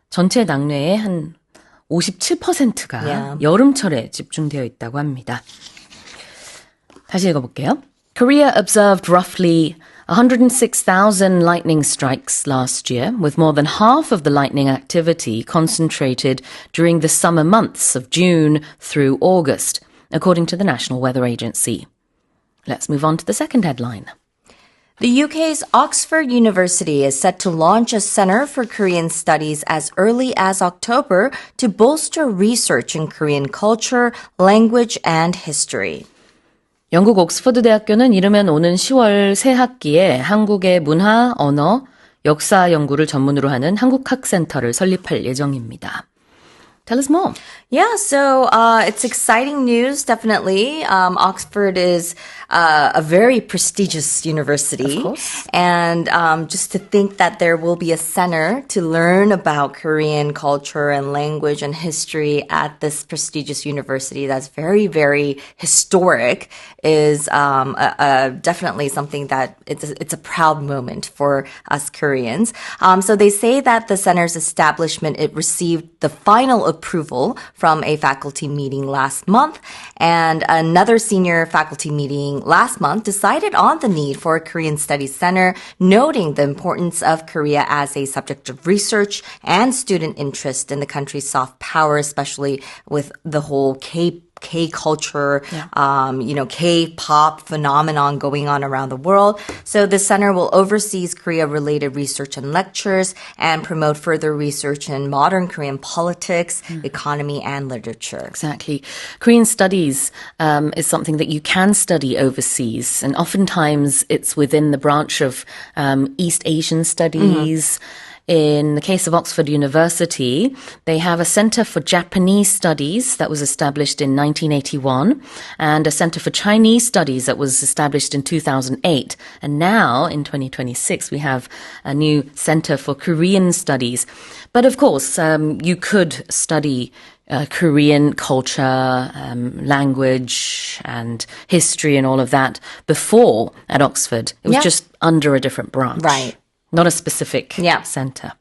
전체 낙뢰의 한 57%가 여름철에 집중되어 있다고 합니다. 다시 읽어볼게요. Korea observed roughly 106,000 lightning strikes last year, with more than half of the lightning activity concentrated during the summer months of June through August, according to the National Weather Agency. Let's move on to the second headline. The UK's Oxford University is set to launch a Centre for Korean Studies as early as October to bolster research in Korean culture, language, and history. 영국 옥스퍼드 대학교는 이르면 오는 10월 새 학기에 한국의 문화, 언어, 역사 연구를 전문으로 하는 한국학센터를 설립할 예정입니다. Tell us more. Yeah, so it's exciting news, definitely. Oxford is a very prestigious university. Of course. And just to think that there will be a center to learn about Korean culture and language and history at this prestigious university that's very, very historic is definitely something that it's a proud moment for us Koreans. So they say that the center's establishment, it received the final approval from a faculty meeting last month, and another senior faculty meeting last month decided on the need for a Korean Studies Center, noting the importance of Korea as a subject of research and student interest in the country's soft power, especially with the whole K culture, K-pop phenomenon going on around the world. So the center will oversee Korea-related research and lectures and promote further research in modern Korean politics, economy, and literature. Exactly. Korean studies is something that you can study overseas, and oftentimes it's within the branch of East Asian studies. In the case of Oxford University, they have a Center for Japanese Studies that was established in 1981 and a Center for Chinese Studies that was established in 2008. And now, in 2026, we have a new Center for Korean Studies. But of course, you could study Korean culture, language, and history and all of that before at Oxford. It was just under a different branch. Right. Not a specific Yeah. center.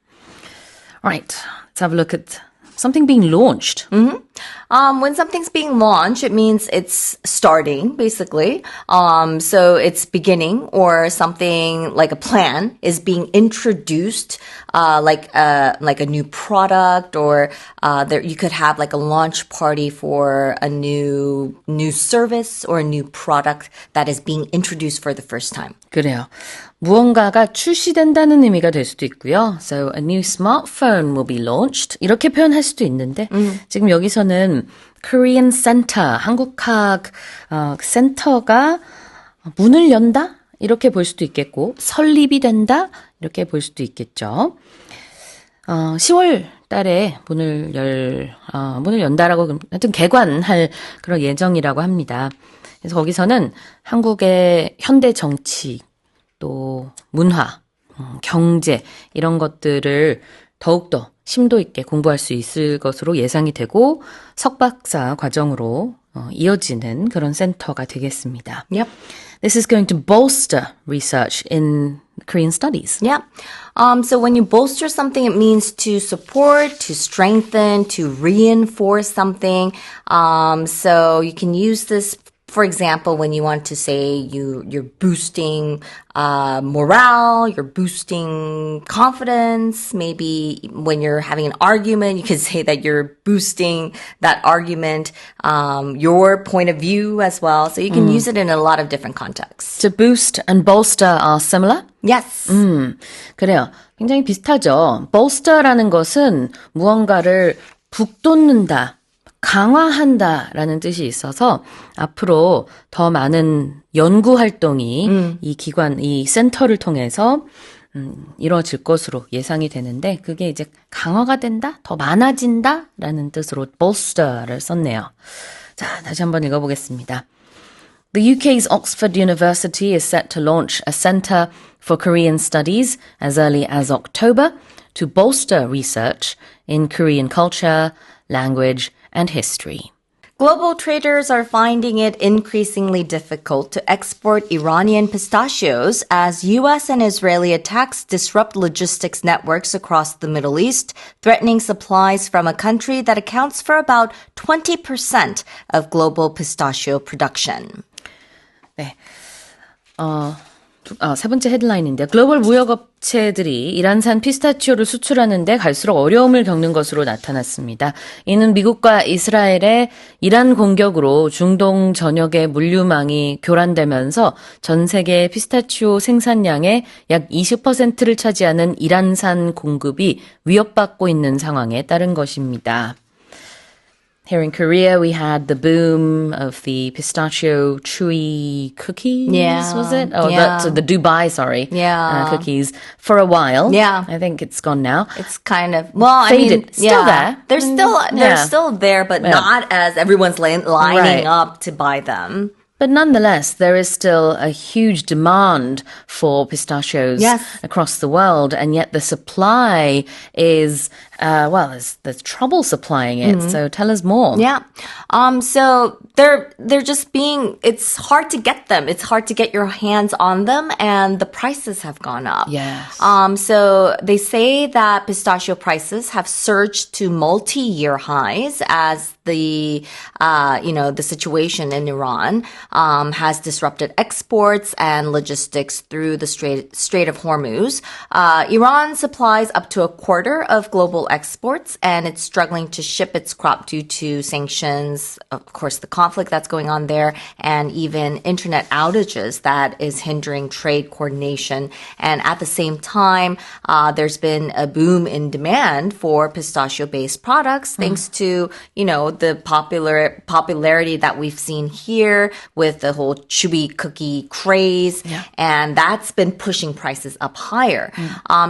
All right, let's have a look at something being launched. When something's being launched, it means it's starting, basically. So it's beginning, or something like a plan is being introduced, like a new product, or you could have like a launch party for a new service or a new product that is being introduced for the first time. 그래요. 무언가가 출시된다는 의미가 될 수도 있고요. So a new smartphone will be launched. 이렇게 표현할 수도 있는데 지금 여기서는 Korean Center, 한국학 센터가 문을 연다? 이렇게 볼 수도 있겠고 설립이 된다? 이렇게 볼 수도 있겠죠. 10월 달에 문을 연다라고 하여튼 개관할 그런 예정이라고 합니다. 그래서 거기서는 한국의 현대 정치, 또 문화, 경제 이런 것들을 더욱더 심도 있게 공부할 수 있을 것으로 예상이 되고 석박사 과정으로 이어지는 그런 센터가 되겠습니다. Yep. This is going to bolster research in Korean studies. Yeah. So when you bolster something, it means to support, to strengthen, to reinforce something. So you can use this, for example, when you want to say you're boosting morale, you're boosting confidence. Maybe when you're having an argument, you can say that you're boosting that argument, your point of view as well. So you can use it in a lot of different contexts. To boost and bolster are similar. Yes. 그래요. 굉장히 비슷하죠. bolster라는 것은 무언가를 북돋는다, 강화한다라는 뜻이 있어서 앞으로 더 많은 연구 활동이 이 센터를 통해서 이루어질 것으로 예상이 되는데 그게 이제 강화가 된다, 더 많아진다라는 뜻으로 bolster를 썼네요. 자, 다시 한번 읽어보겠습니다. The UK's Oxford University is set to launch a centre for Korean studies as early as October to bolster research in Korean culture, language, and history. Global traders are finding it increasingly difficult to export Iranian pistachios as U.S. and Israeli attacks disrupt logistics networks across the Middle East, threatening supplies from a country that accounts for about 20% of global pistachio production. 네. 세 번째 헤드라인인데요. 글로벌 무역업체들이 이란산 피스타치오를 수출하는데 갈수록 어려움을 겪는 것으로 나타났습니다. 이는 미국과 이스라엘의 이란 공격으로 중동 전역의 물류망이 교란되면서 전 세계 피스타치오 생산량의 약 20%를 차지하는 이란산 공급이 위협받고 있는 상황에 따른 것입니다. Here in Korea, we had the boom of the pistachio chewy cookies, Yeah. was it? Oh, Yeah. the Dubai, sorry. Yeah. Cookies for a while. Yeah. I think it's gone now. It's kind of, well, Faded. Still there. They're still there, but not as everyone's lining Right. up to buy them. But nonetheless, there is still a huge demand for pistachios Yes. across the world, and yet the supply is, there's trouble supplying it. So tell us more. Yeah. So they're just being, it's hard to get them. It's hard to get your hands on them, and the prices have gone up. Yes. So they say that pistachio prices have surged to multi-year highs as the situation in Iran has disrupted exports and logistics through the Strait of Hormuz. Iran supplies up to a quarter of global exports, and it's struggling to ship its crop due to sanctions, of course, the conflict that's going on there, and even internet outages that is hindering trade coordination. And at the same time, there's been a boom in demand for pistachio-based products thanks to, the popularity that we've seen here with the whole chewy cookie craze. Yeah. And that's been pushing prices up higher.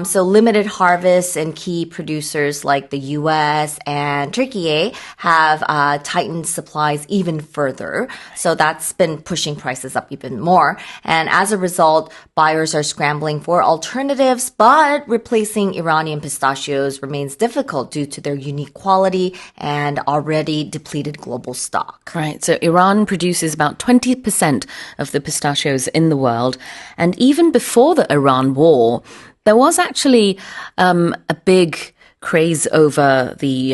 So limited harvests and key producers like the U.S. and Turkey have tightened supplies even further. So that's been pushing prices up even more. And as a result, buyers are scrambling for alternatives, but replacing Iranian pistachios remains difficult due to their unique quality and already depleted global stock. Right. So Iran produces about 20% of the pistachios in the world. And even before the Iran war, there was actually a big craze over the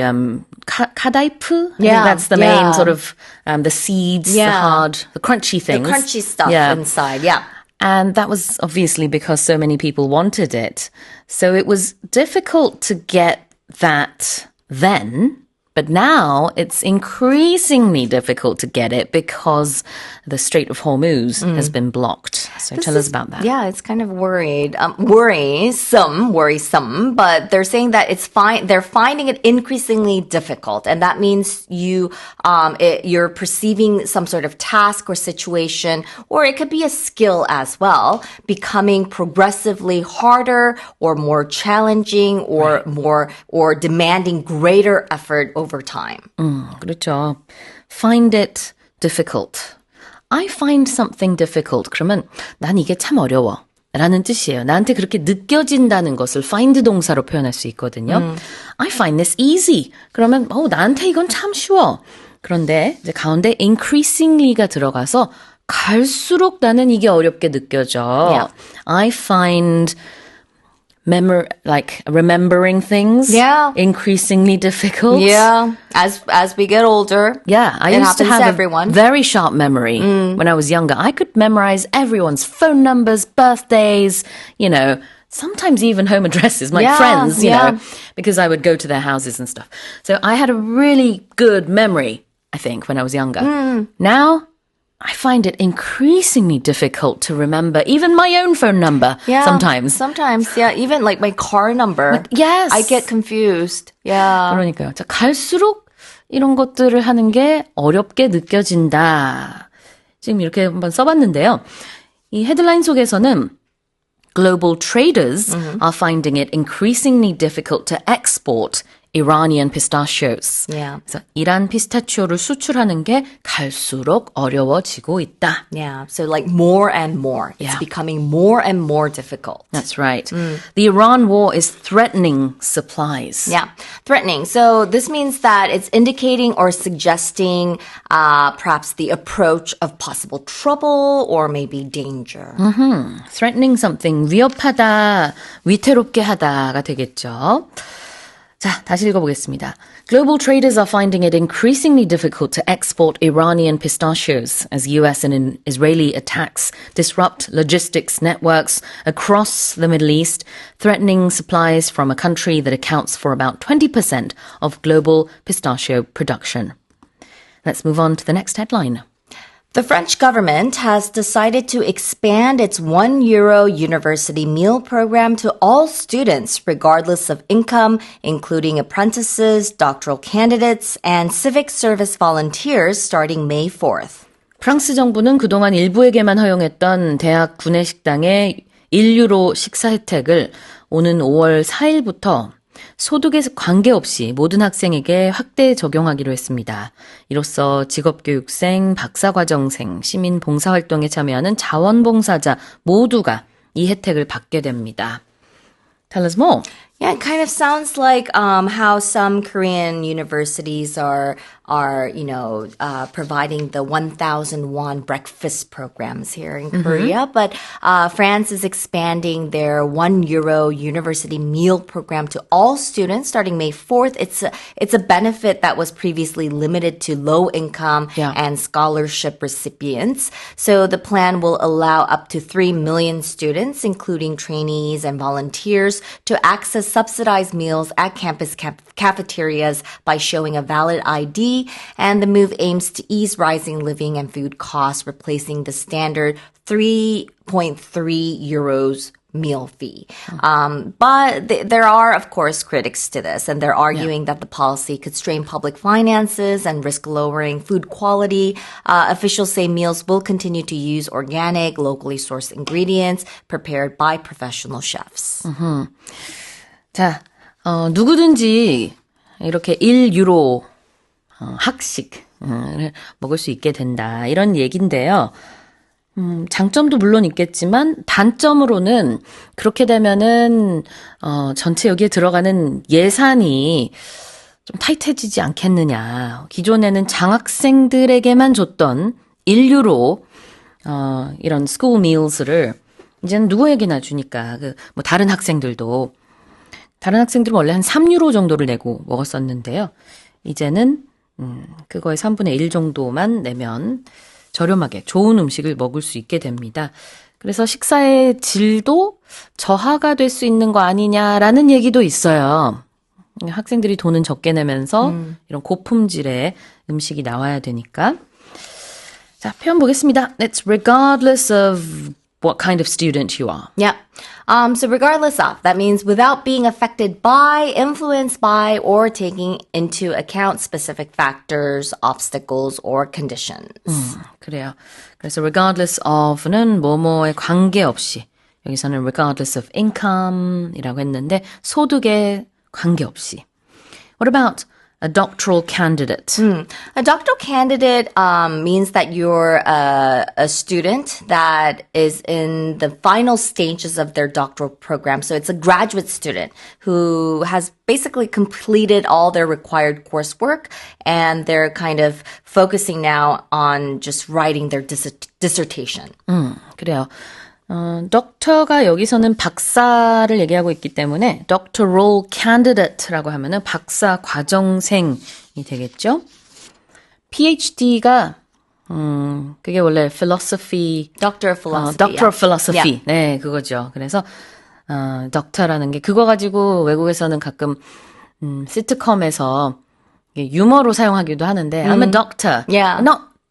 kadaipu. I think that's the main sort of the seeds, the hard, the crunchy things. The crunchy stuff inside, yeah. And that was obviously because so many people wanted it. So it was difficult to get that then. But now it's increasingly difficult to get it because the Strait of Hormuz has been blocked. So tell us about that. Yeah, it's kind of worrisome, but they're saying that it's fine. They're finding it increasingly difficult. And that means you're perceiving some sort of task or situation, or it could be a skill as well, becoming progressively harder or more challenging or or demanding greater effort over time. 그렇죠. Find it difficult. I find something difficult. 그러면 난 이게 참 어려워. 라는 뜻이에요. 나한테 그렇게 느껴진다는 것을 find 동사로 표현할 수 있거든요. I find this easy. 그러면 나한테 이건 참 쉬워. 그런데 이제 가운데 increasingly가 들어가서 갈수록 나는 이게 어렵게 느껴져. Yeah. I find remembering things increasingly difficult. Yeah, as we get older. Yeah, I it used to happens have to everyone. a very sharp memory when I was younger. I could memorize everyone's phone numbers, birthdays, sometimes even home addresses, my friends, because I would go to their houses and stuff. So I had a really good memory, I think, when I was younger. Now, I find it increasingly difficult to remember even my own phone number sometimes. Sometimes, yeah. Even like my car number. Yes. I get confused. Yeah. 그러니까요. 자, 갈수록 이런 것들을 하는 게 어렵게 느껴진다. 지금 이렇게 한번 써봤는데요. 이 헤드라인 속에서는 global traders are finding it increasingly difficult to export Iranian pistachios. Yeah. 그래서 이란 피스타치오를 수출하는 게 갈수록 어려워지고 있다. Yeah. So like more and more. It's becoming more and more difficult. That's right. The Iran war is threatening supplies. Yeah. Threatening. So this means that it's indicating or suggesting perhaps the approach of possible trouble or maybe danger. Threatening something, 위협하다, 위태롭게 하다가 되겠죠. 자, 다시 읽어보겠습니다. Global traders are finding it increasingly difficult to export Iranian pistachios as US and Israeli attacks disrupt logistics networks across the Middle East, threatening supplies from a country that accounts for about 20% of global pistachio production. Let's move on to the next headline. The French government has decided to expand its €1 university meal program to all students, regardless of income, including apprentices, doctoral candidates, and civic service volunteers starting May 4th. 프랑스 정부는 그동안 일부에게만 허용했던 대학 구내식당의 1유로 식사 혜택을 오는 5월 4일부터 소득에 관계없이 모든 학생에게 확대 적용하기로 했습니다. 이로써 직업교육생, 박사과정생, 시민 봉사활동에 참여하는 자원봉사자 모두가 이 혜택을 받게 됩니다. Tell us more. Yeah, it kind of sounds like how some Korean universities are providing the 1,000 won breakfast programs here in Korea. But France is expanding their €1 university meal program to all students starting May 4th. It's a benefit that was previously limited to low income and scholarship recipients. So the plan will allow up to 3 million students, including trainees and volunteers, to access subsidized meals at campus cafeterias by showing a valid ID, and the move aims to ease rising living and food costs, replacing the standard 3.3 euros meal fee. But there are, of course, critics to this, and they're arguing that the policy could strain public finances and risk lowering food quality. Officials say meals will continue to use organic, locally sourced ingredients prepared by professional chefs. 자, 누구든지 이렇게 1유로 학식을 먹을 수 있게 된다. 이런 얘기인데요. 장점도 물론 있겠지만 단점으로는 그렇게 되면은 전체 여기에 들어가는 예산이 좀 타이트해지지 않겠느냐. 기존에는 장학생들에게만 줬던 1유로 이런 school meals를 이제는 누구에게나 주니까 뭐 다른 학생들은 원래 한 3유로 정도를 내고 먹었었는데요. 이제는 그거의 3분의 1 정도만 내면 저렴하게 좋은 음식을 먹을 수 있게 됩니다. 그래서 식사의 질도 저하가 될 수 있는 거 아니냐라는 얘기도 있어요. 학생들이 돈은 적게 내면서 이런 고품질의 음식이 나와야 되니까. 자, 표현 보겠습니다. It's regardless of what kind of student you are. Yeah. So regardless of, that means without being affected by, influenced by, or taking into account specific factors, obstacles, or conditions. 그래요. 그래서 regardless of는 뭐뭐에 관계없이, 여기서는 regardless of income이라고 했는데 소득에 관계없이. What about a doctoral candidate? A doctoral candidate means that you're a student that is in the final stages of their doctoral program. So it's a graduate student who has basically completed all their required coursework, and they're kind of focusing now on just writing their dissertation. 그래요. doctor가 여기서는 박사를 얘기하고 있기 때문에 doctoral candidate라고 하면은 박사 과정생이 되겠죠. PhD가 그게 원래 philosophy, Doctor of Philosophy. Doctor of Philosophy. Yeah. 네, 그거죠. 그래서 doctor라는 게 그거 가지고 외국에서는 가끔 시트콤에서 유머로 사용하기도 하는데 I'm a doctor. Yeah.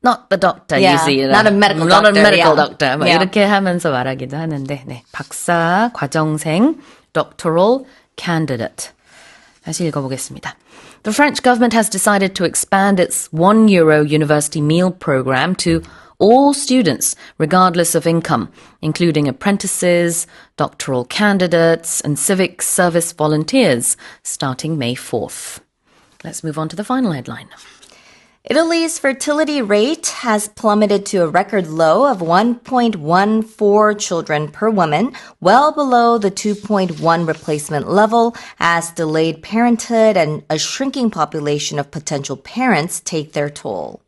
Not the doctor, Yeah, you see. not a medical not doctor, a medical yeah. doctor. 뭐 Yeah. 이렇게 하면서 말하기도 하는데, 네. 박사, 과정생, doctoral candidate. 다시 읽어보겠습니다. The French government has decided to expand its €1 university meal program to all students, regardless of income, including apprentices, doctoral candidates, and civic service volunteers, starting May 4th. Let's move on to the final headline. Italy's fertility rate has plummeted to a record low of 1.14 children per woman, well below the 2.1 replacement level, as delayed parenthood and a shrinking population of potential parents take their toll.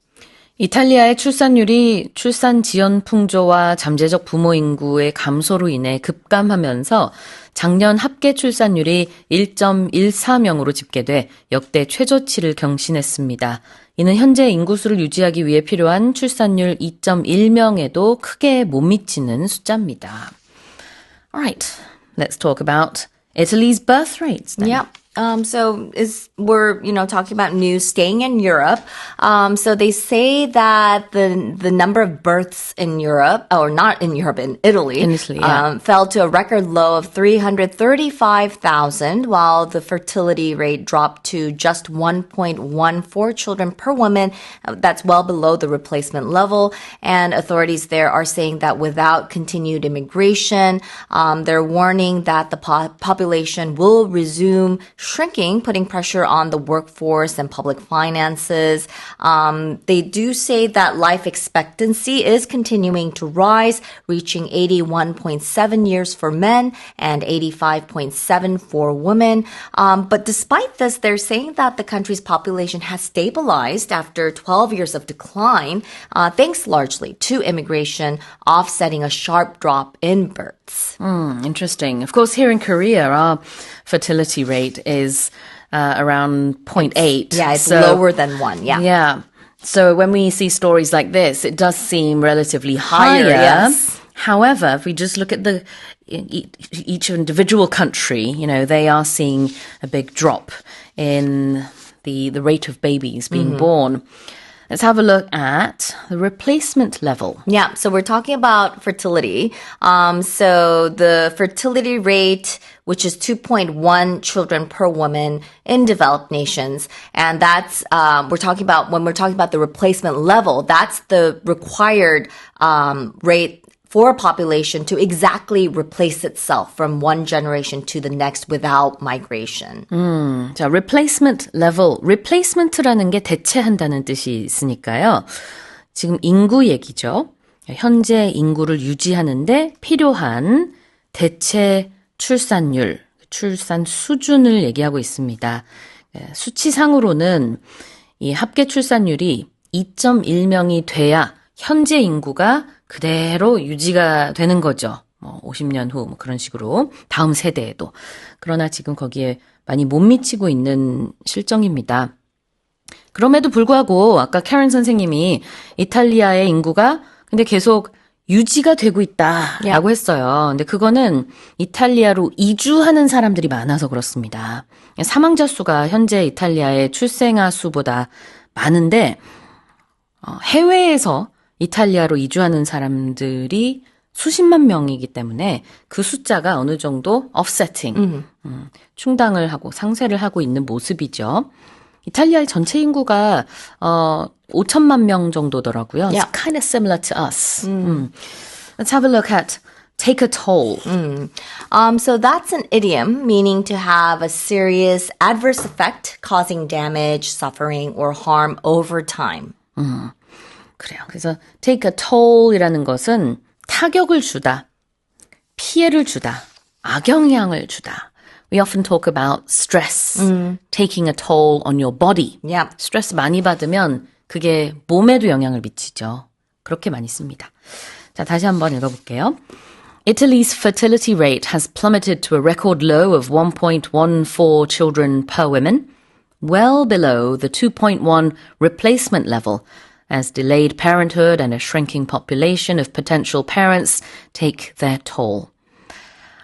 이탈리아의 출산율이 출산 지연 풍조와 잠재적 부모 인구의 감소로 인해 급감하면서 작년 합계 출산율이 1.14명으로 집계돼 역대 최저치를 경신했습니다. 이는 현재 인구수를 유지하기 위해 필요한 출산율 2.1명에도 크게 못 미치는 숫자입니다. Alright, let's talk about Italy's birth rates then. Yep. We're talking about news staying in Europe. So they say that the number of births in Europe, or not in Europe, in Italy, fell to a record low of 335,000, while the fertility rate dropped to just 1.14 children per woman. That's well below the replacement level. And authorities there are saying that without continued immigration, they're warning that the population will resume shrinking, putting pressure on the workforce and public finances. They do say that life expectancy is continuing to rise, reaching 81.7 years for men and 85.7 for women. But despite this, they're saying that the country's population has stabilized after 12 years of decline, thanks largely to immigration, offsetting a sharp drop in births. Interesting. Of course, here in Korea, our fertility rate is around 0.8. Yeah, it's lower than 1. Yeah. Yeah. So when we see stories like this, it does seem relatively higher. Yes. However, if we just look at each individual country, they are seeing a big drop in the rate of babies being born. Let's have a look at the replacement level. Yeah, so we're talking about fertility. So the fertility rate, which is 2.1 children per woman in developed nations, and that's when we're talking about the replacement level, that's the required rate for a population to exactly replace itself from one generation to the next without migration. 자, replacement level. replacement라는 게 대체한다는 뜻이 있으니까요. 지금 인구 얘기죠. 현재 인구를 유지하는데 필요한 대체 출산율, 출산 수준을 얘기하고 있습니다. 수치상으로는 이 합계 출산율이 2.1명이 돼야 현재 인구가 그대로 유지가 되는 거죠. 50년 후 그런 식으로 다음 세대에도. 그러나 지금 거기에 많이 못 미치고 있는 실정입니다. 그럼에도 불구하고 아까 캐런 선생님이 이탈리아의 인구가 근데 계속 유지가 되고 있다라고 했어요. 근데 그거는 이탈리아로 이주하는 사람들이 많아서 그렇습니다. 사망자 수가 현재 이탈리아의 출생아 수보다 많은데 해외에서 이탈리아로 이주하는 사람들이 수십만 명이기 때문에 그 숫자가 어느 정도 offsetting, 충당을 하고 상쇄를 하고 있는 모습이죠. 이탈리아의 전체 인구가 5천만 명 정도더라고요. Yeah. It's kind of similar to us. Let's have a look at take a toll. So that's an idiom meaning to have a serious adverse effect causing damage, suffering, or harm over time. 그래요. 그래서 take a toll이라는 것은 타격을 주다, 피해를 주다, 악영향을 주다. We often talk about stress, taking a toll on your body. Yeah. 스트레스 많이 받으면 그게 몸에도 영향을 미치죠. 그렇게 많이 씁니다. 자, 다시 한번 읽어볼게요. Italy's fertility rate has plummeted to a record low of 1.14 children per woman, well below the 2.1 replacement level, as delayed parenthood and a shrinking population of potential parents take their toll.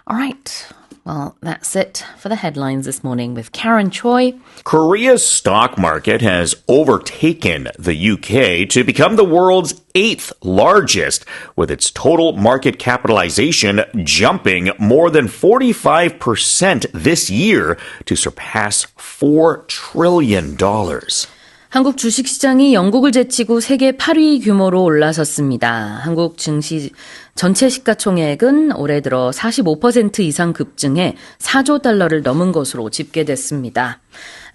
All right. Well, that's it for the headlines this morning with Karen Choi. Korea's stock market has overtaken the UK to become the world's 8th largest, with its total market capitalization jumping more than 45% this year to surpass $4 trillion. 한국 주식시장이 영국을 제치고 세계 8위 규모로 올라섰습니다. 한국 증시 전체 시가총액은 올해 들어 45% 이상 급증해 4조 달러를 넘은 것으로 집계됐습니다.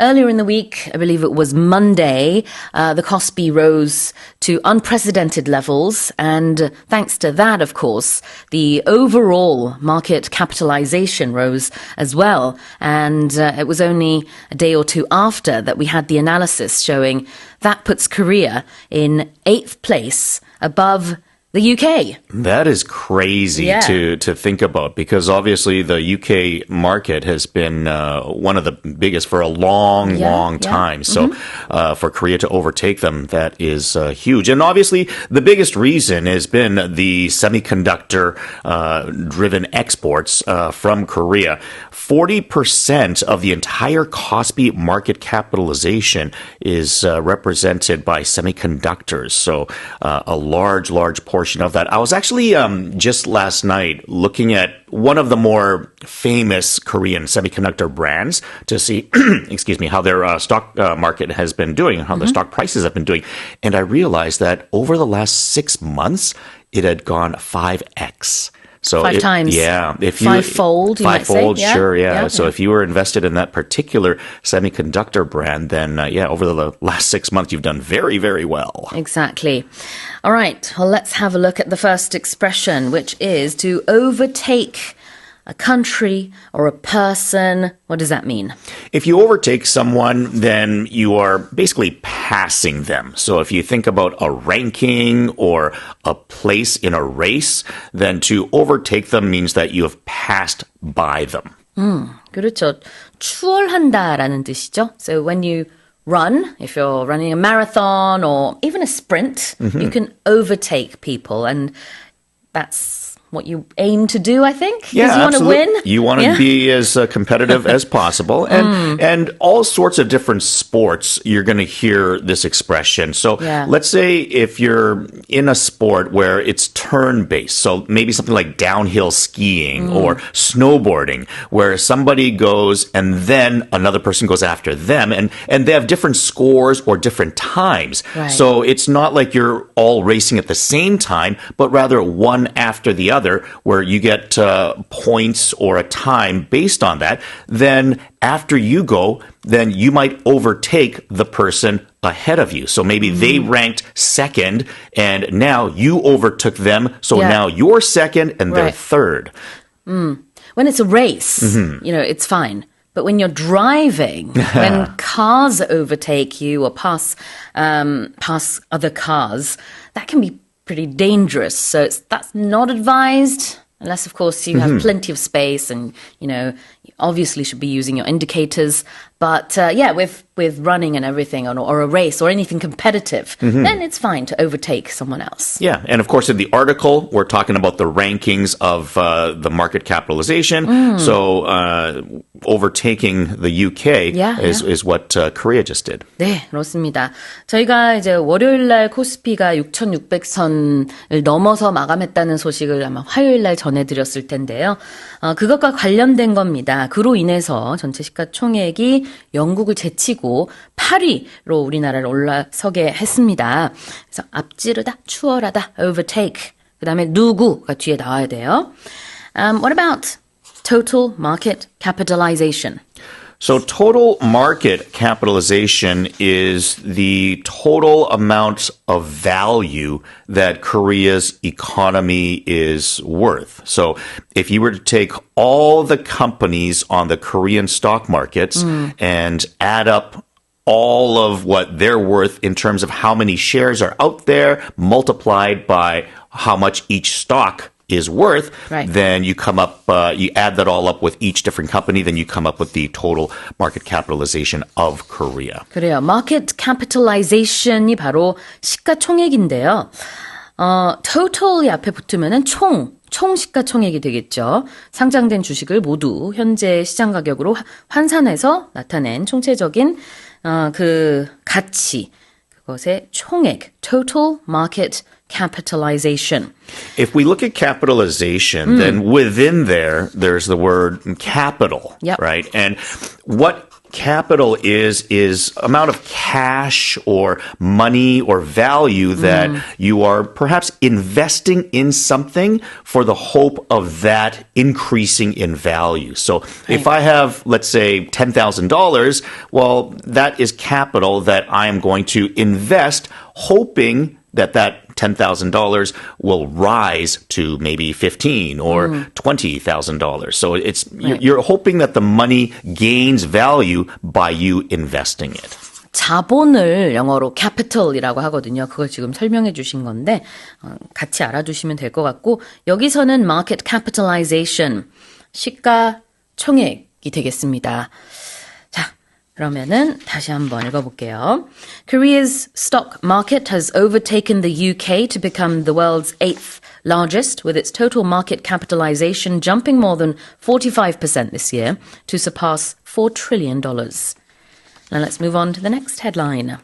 Earlier in the week, I believe it was Monday, the Kospi rose to unprecedented levels, and thanks to that, of course, the overall market capitalization rose as well. And it was only a day or two after that we had the analysis showing that puts Korea in 8th place above the UK. That is crazy Yeah. to think about because obviously the UK market has been one of the biggest for a long, Yeah, long yeah. time. So for Korea to overtake them, that is huge. And obviously the biggest reason has been the semiconductor driven exports from Korea. 40% of the entire Kospi market capitalization is represented by semiconductors. So a large portion of that. I was actually just last night looking at one of the more famous Korean semiconductor brands to see, excuse me, how their stock market has been doing, how their stock prices have been doing. And I realized that over the last 6 months, it had gone 5x. So 5 times. Yeah. If you, Fivefold, you might say. Fivefold, Yeah. sure, yeah. Yeah, So yeah. if you were invested in that particular semiconductor brand, then over the last 6 months, you've done very, very well. Exactly. All right. Well, let's have a look at the first expression, which is to overtake a country or a person. What does that mean? If you overtake someone, then you are basically passing them. So if you think about a ranking or a place in a race, then to overtake them means that you have passed by them. 그렇죠. 추월한다라는 뜻이죠. So when you run, if you're running a marathon or even a sprint, you can overtake people, and that's what you aim to do, I think. 'Cause you want to absolutely. win. You want to Yeah? be as competitive as possible. And all sorts of different sports, you're going to hear this expression. So Yeah. let's say if you're in a sport where it's turn-based, so maybe something like downhill skiing or snowboarding, where somebody goes and then another person goes after them, and they have different scores or different times. Right. So it's not like you're all racing at the same time, but rather one after the other, where you get points or a time based on that. Then after you go, then you might overtake the person ahead of you. So maybe they ranked second and now you overtook them. So Yeah. now you're second and they're Right. third. When it's a race, it's fine. But when you're driving, when cars overtake you or pass other cars, that can be pretty dangerous. So that's not advised unless, of course, you have plenty of space and, you obviously should be using your indicators. But with running and everything or a race or anything competitive, then it's fine to overtake someone else. Yeah. And of course, in the article, we're talking about the rankings of the market capitalization. So overtaking the UK Yeah, is what Korea just did. 네, 그렇습니다. 저희가 이제 월요일 날 코스피가 6,600선을 넘어서 마감했다는 소식을 아마 화요일 날 전해드렸을 텐데요. 그것과 관련된 겁니다. 그로 인해서 전체 시가총액이 영국을 제치고 8위로 우리나라를 올라서게 했습니다. 그래서 앞지르다, 추월하다, overtake. 그 다음에 누구가 뒤에 나와야 돼요. What about total market capitalization? So total market capitalization is the total amount of value that Korea's economy is worth. So if you were to take all the companies on the Korean stock markets and add up all of what they're worth in terms of how many shares are out there multiplied by how much each stock is worth, Right. then you come up, you add that all up with each different company, then you come up with the total market capitalization of Korea. 그래요. Market capitalization이 바로 시가총액인데요. total이 앞에 붙으면은 총 시가총액이 되겠죠. 상장된 주식을 모두 현재 시장 가격으로 환산해서 나타낸 총체적인 그 가치, 그것의 총액, total market capitalization. If we look at capitalization, then within there's the word capital, Yep. right? And what capital is amount of cash or money or value that you are perhaps investing in something for the hope of that increasing in value. So if I have, let's say, $10,000, well, that is capital that I am going to invest hoping that $10,000 will rise to maybe $15,000 or $20,000. So you're hoping that the money gains value by you investing it. 자본을 영어로 capital이라고 하거든요. 그걸 지금 설명해 주신 건데 같이 알아두시면 될 것 같고 여기서는 market capitalization, 시가 총액이 되겠습니다. 자, 그러면은 다시 한번 읽어볼게요. Korea's stock market has overtaken the UK to become the world's 8th largest, with its total market capitalization jumping more than 45% this year to surpass $4 trillion. Now let's move on to the next headline.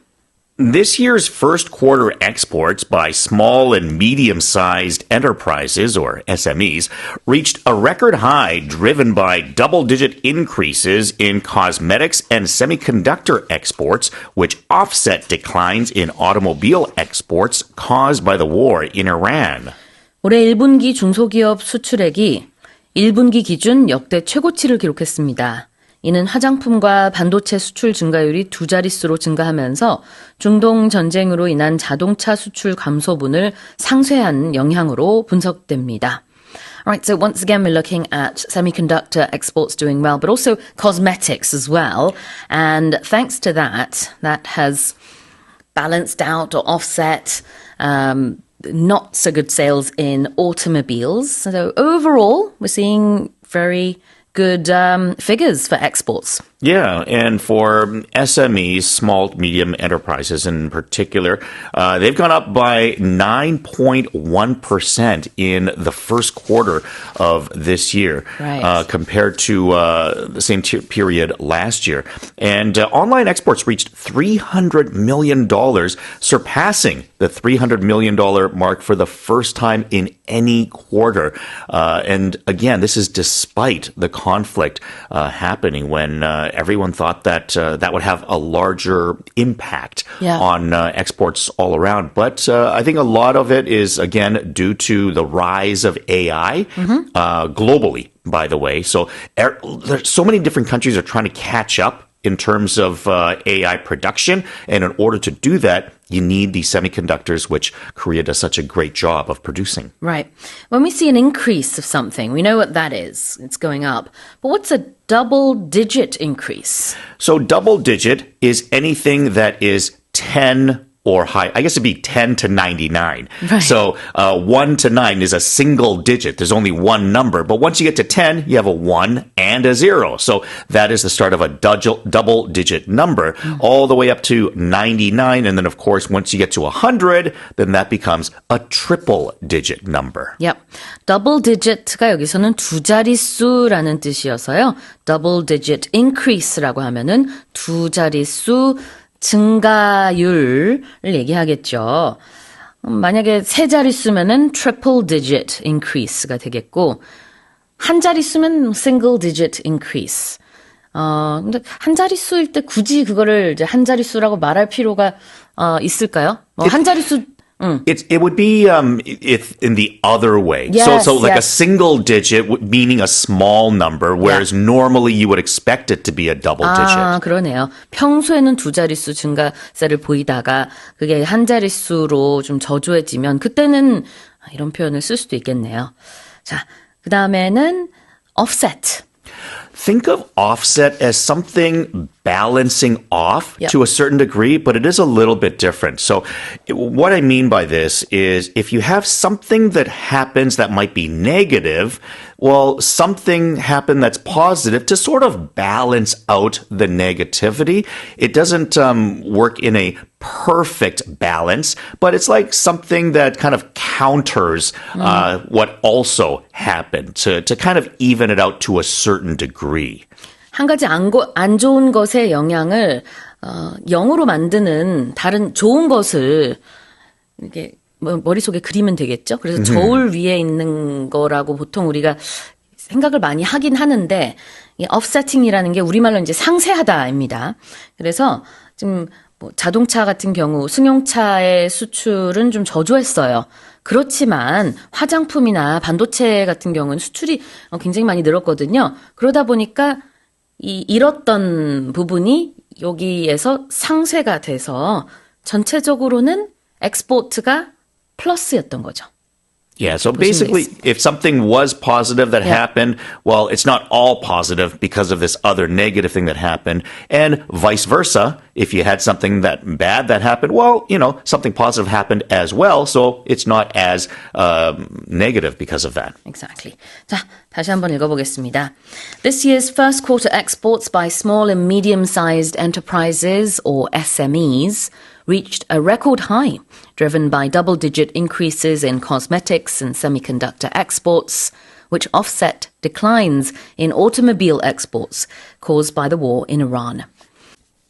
This year's first quarter exports by small and medium-sized enterprises, or SMEs, reached a record high driven by double-digit increases in cosmetics and semiconductor exports, which offset declines in automobile exports caused by the war in Iran. 올해 1분기 중소기업 수출액이 1분기 기준 역대 최고치를 기록했습니다. 이는 화장품과 반도체 수출 증가율이 두 자릿수로 증가하면서 중동 전쟁으로 인한 자동차 수출 감소분을 상쇄한 영향으로 분석됩니다. Alright, so once again we're looking at semiconductor exports doing well, but also cosmetics as well. And thanks to that has balanced out or offset not so good sales in automobiles. So overall, we're seeing very good figures for exports. Yeah, and for SMEs, small, medium enterprises in particular, they've gone up by 9.1% in the first quarter of this year, Right. compared to the same period last year. And online exports reached $300 million, surpassing the $300 million mark for the first time in any quarter. And again, this is despite the conflict happening when everyone thought that that would have a larger impact on exports all around. But I think a lot of it is, again, due to the rise of AI globally, by the way. So there's so many different countries are trying to catch up in terms of AI production. And in order to do that, you need these semiconductors, which Korea does such a great job of producing. Right. When we see an increase of something, we know what that is. It's going up. But what's a double-digit increase? So double digit is anything that is 10 or high. I guess it'd be 10 to 99. Right. So 1 to 9 is a single digit. There's only one number. But once you get to 10, you have a 1 and a 0. So that is the start of a double digit number, all the way up to 99. And then, of course, once you get to 100, then that becomes a triple digit number. Yep. Double digit가 여기서는 두 자릿수라는 뜻이어서요. Double digit increase라고 하면은 두 자릿수 증가율을 얘기하겠죠. 만약에 세 자릿수면은 triple digit increase가 되겠고, 한 자릿수면 single digit increase. 근데 한 자릿수일 때 굳이 그거를 이제 한 자릿수라고 말할 필요가 있을까요? 한 자릿수 It would be if in the other way. Yes, so like a yes. single digit meaning a small number, whereas normally you would expect it to be a double digit. 아, 그러네요. 평소에는 두 자릿수 증가세를 보이다가 그게 한 자릿수로 좀 저조해지면 그때는 이런 표현을 쓸 수도 있겠네요. 자, 그 다음에는 offset. Think of offset as something balancing off Yep. to a certain degree, but it is a little bit different. So what I mean by this is if you have something that happens that might be negative, well, something happened that's positive to sort of balance out the negativity. It doesn't work in a perfect balance, but it's like something that kind of counters what also happened to kind of even it out to a certain degree. 한 가지 안 좋은 것의 영향을 0으로 만드는 다른 좋은 것을 이렇게 머릿속에 그리면 되겠죠. 그래서 저울 위에 있는 거라고 보통 우리가 생각을 많이 하긴 하는데 이 offsetting이라는 게 우리말로 이제 상쇄하다입니다. 그래서 지금 뭐 자동차 같은 경우 승용차의 수출은 좀 저조했어요. 그렇지만 화장품이나 반도체 같은 경우는 수출이 굉장히 많이 늘었거든요. 그러다 보니까 잃었던 부분이 여기에서 상쇄가 돼서 전체적으로는 엑스포트가 플러스였던 거죠. Yeah, so basically, if something was positive that happened, well, it's not all positive because of this other negative thing that happened. And vice versa, if you had something that bad that happened, well, something positive happened as well. So it's not as negative because of that. Exactly. 자, 다시 한번 읽어보겠습니다. This year's first quarter exports by small and medium-sized enterprises, or SMEs, reached a record high, driven by double-digit increases in cosmetics and semiconductor exports, which offset declines in automobile exports caused by the war in Iran.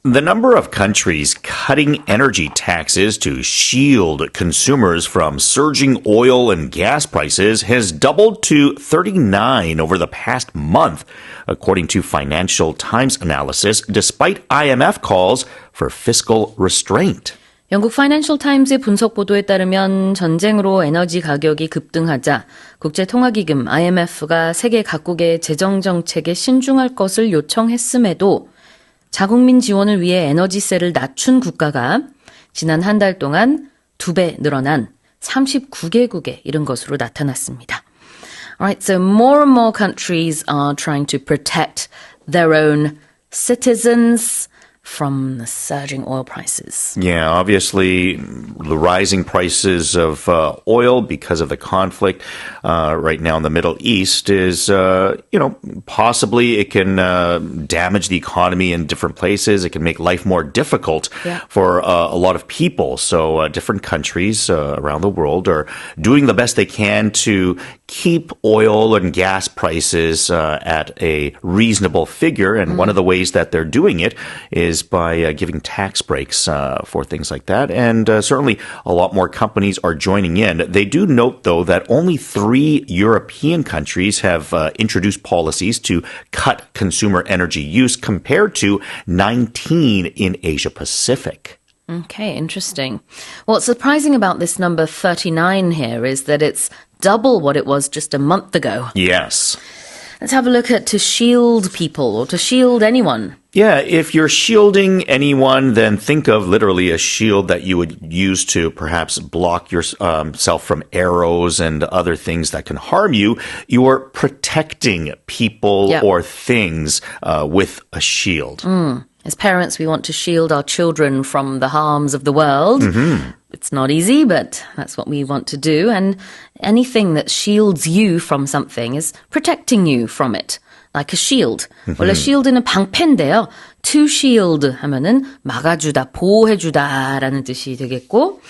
The number of countries cutting energy taxes to shield consumers from surging oil and gas prices has doubled to 39 over the past month, according to Financial Times analysis, despite IMF calls for fiscal restraint. 영국 파이낸셜 타임즈의 분석 보도에 따르면 전쟁으로 에너지 가격이 급등하자 국제통화기금 IMF가 세계 각국의 재정 정책에 신중할 것을 요청했음에도 자국민 지원을 위해 에너지세를 낮춘 국가가 지난 한 달 동안 2배 늘어난 39개국에 이른 것으로 나타났습니다. Alright, so more and more countries are trying to protect their own citizens from the surging oil prices. Yeah, obviously, the rising prices of oil because of the conflict right now in the Middle East is, possibly it can damage the economy in different places. It can make life more difficult for a lot of people. So different countries around the world are doing the best they can to keep oil and gas prices at a reasonable figure. And one of the ways that they're doing it is by giving tax breaks for things like that. And certainly a lot more companies are joining in. They do note, though, that only 3 European countries have introduced policies to cut consumer energy use compared to 19 in Asia Pacific. Okay, interesting. What's surprising about this number 39 here is that it's double what it was just a month ago. Yes. Let's have a look at to shield people or to shield anyone. Yeah, if you're shielding anyone, then think of literally a shield that you would use to perhaps block yourself from arrows and other things that can harm you. You're protecting people or things with a shield. As parents, we want to shield our children from the harms of the world. It's not easy, but that's what we want to do. And anything that shields you from something is protecting you from it. Like a shield. 원래 shield는 방패인데요. To shield 하면은 막아주다, 보호해주다라는 뜻이 되겠고.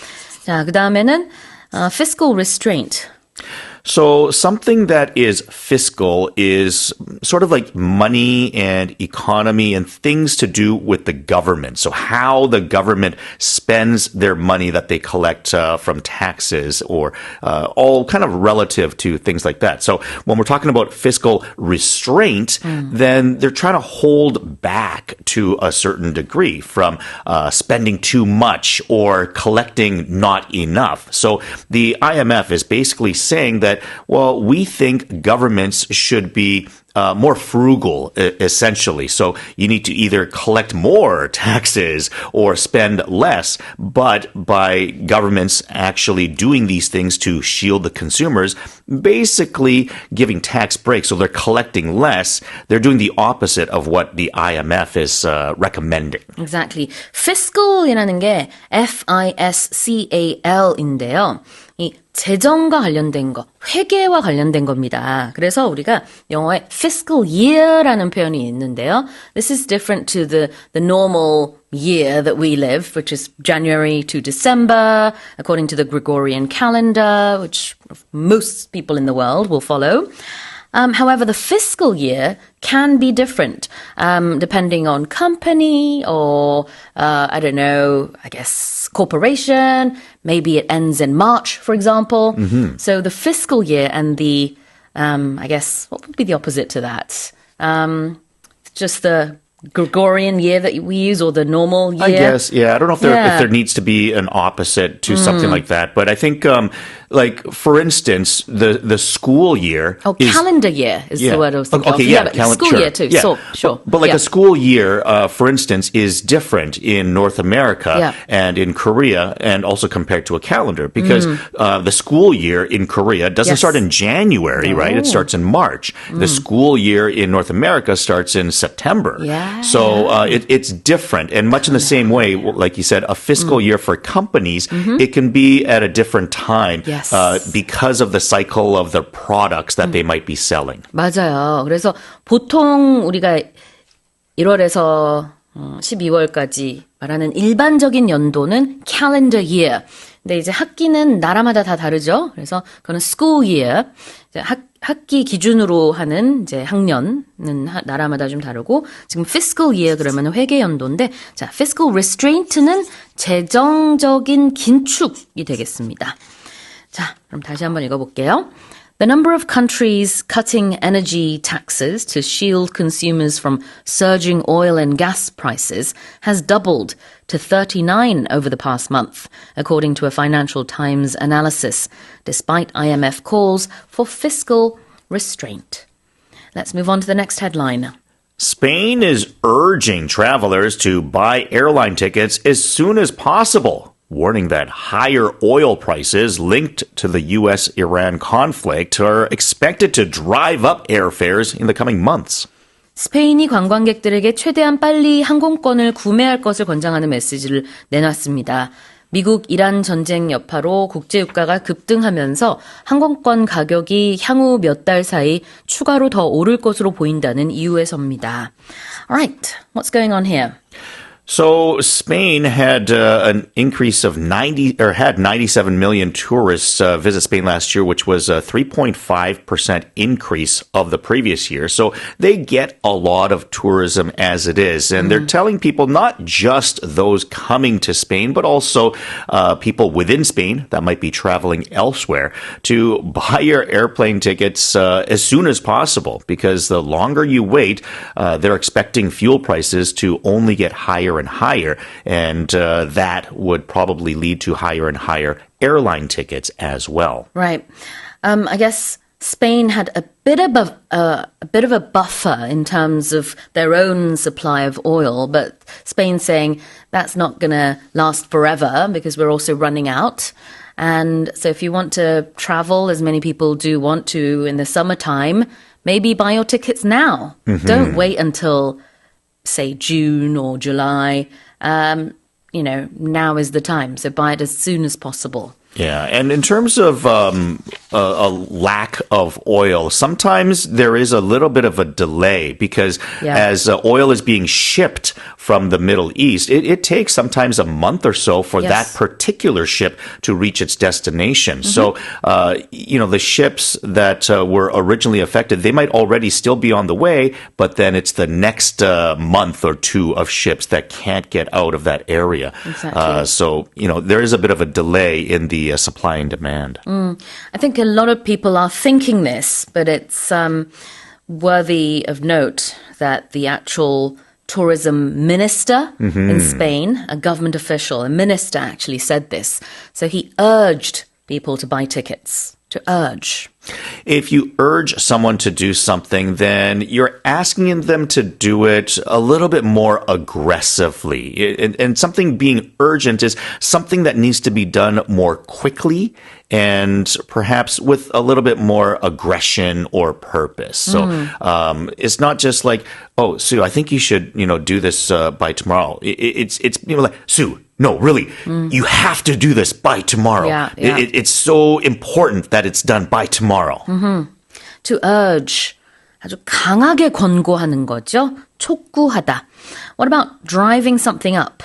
자, 그 다음에는 fiscal restraint. So something that is fiscal is sort of like money and economy and things to do with the government. So how the government spends their money that they collect from taxes or all kind of relative to things like that. So when we're talking about fiscal restraint, then they're trying to hold back to a certain degree from spending too much or collecting not enough. So the IMF is basically saying that, well, we think governments should be more frugal, essentially. So you need to either collect more taxes or spend less. But by governments actually doing these things to shield the consumers, basically giving tax breaks, so they're collecting less, they're doing the opposite of what the IMF is recommending. Exactly. fiscal이라는 게 FISCAL인데요. 이 재정과 관련된 거, 회계와 관련된 겁니다. 그래서 우리가 영어에 fiscal year라는 표현이 있는데요. This is different to the normal year that we live, which is January to December, according to the Gregorian calendar, which most people in the world will follow. However, the fiscal year can be different, depending on company or, corporation. Maybe it ends in March, for example. So the fiscal year and the, what would be the opposite to that? Just the Gregorian year that we use or the normal year? I guess, yeah. I don't know if there needs to be an opposite to something like that. But I think like for instance, the school year. Oh, calendar year is the word I was thinking of. Okay, but school year too. Yeah. So, sure. But like yeah. a school year, for instance, is different in North America and in Korea, and also compared to a calendar, because the school year in Korea doesn't start in January, right? It starts in March. The school year in North America starts in September. Yeah. So it's different, and much in the same way, like you said, a fiscal year for companies, it can be at a different time Yes. because of the cycle of the products that they might be selling. 맞아요. 그래서 보통 우리가 1월에서 12월까지 말하는 일반적인 연도는 calendar year. 근데 이제 학기는 나라마다 다 다르죠. 그래서 그거는 school year. 이제 학기 기준으로 하는 이제 학년은 나라마다 좀 다르고, 지금 fiscal year 그러면 회계 연도인데, 자, fiscal restraint는 재정적인 긴축이 되겠습니다. 자, 그럼 다시 한번 읽어볼게요. The number of countries cutting energy taxes to shield consumers from surging oil and gas prices has doubled to 39 over the past month, according to a Financial Times analysis, despite IMF calls for fiscal restraint. Let's move on to the next headline. Spain is urging travelers to buy airline tickets as soon as possible, warning that higher oil prices linked to the U.S.-Iran conflict are expected to drive up airfares in the coming months. 스페인이 관광객들에게 최대한 빨리 항공권을 구매할 것을 권장하는 메시지를 내놨습니다. 미국 이란 전쟁 여파로 국제 유가가 급등하면서 항공권 가격이 향후 몇 달 사이 추가로 더 오를 것으로 보인다는 이유에서입니다. Alright, what's going on here? So Spain had an increase of 97 million tourists visit Spain last year, which was a 3.5% increase of the previous year. So they get a lot of tourism as it is. And they're telling people, not just those coming to Spain, but also people within Spain that might be traveling elsewhere, to buy your airplane tickets as soon as possible, because the longer you wait, they're expecting fuel prices to only get higher and higher, and that would probably lead to higher and higher airline tickets as well. Right. I guess Spain had a bit of a buffer in terms of their own supply of oil, but Spain's saying that's not going to last forever because we're also running out. And so if you want to travel, as many people do want to in the summertime, maybe buy your tickets now. Don't wait until, say, June or July. Now is the time. So buy it as soon as possible. Yeah, and in terms of a lack of oil, sometimes there is a little bit of a delay because as oil is being shipped from the Middle East, it takes sometimes a month or so for that particular ship to reach its destination. So, the ships that were originally affected, they might already still be on the way, but then it's the next month or two of ships that can't get out of that area. Exactly. So, there is a bit of a delay in the supply and demand. I think a lot of people are thinking this, but it's worthy of note that the actual tourism minister in Spain, a government official, a minister actually said this. So he urged people to buy tickets, to urge. If you urge someone to do something, then you're asking them to do it a little bit more aggressively. And something being urgent is something that needs to be done more quickly and perhaps with a little bit more aggression or purpose. So it's not just like, oh, Sue, I think you should, do this by tomorrow. It's like, Sue, no, really, you have to do this by tomorrow. Yeah. It's so important that it's done by tomorrow. To urge, 아주 강하게 권고하는 거죠. 촉구하다. What about driving something up?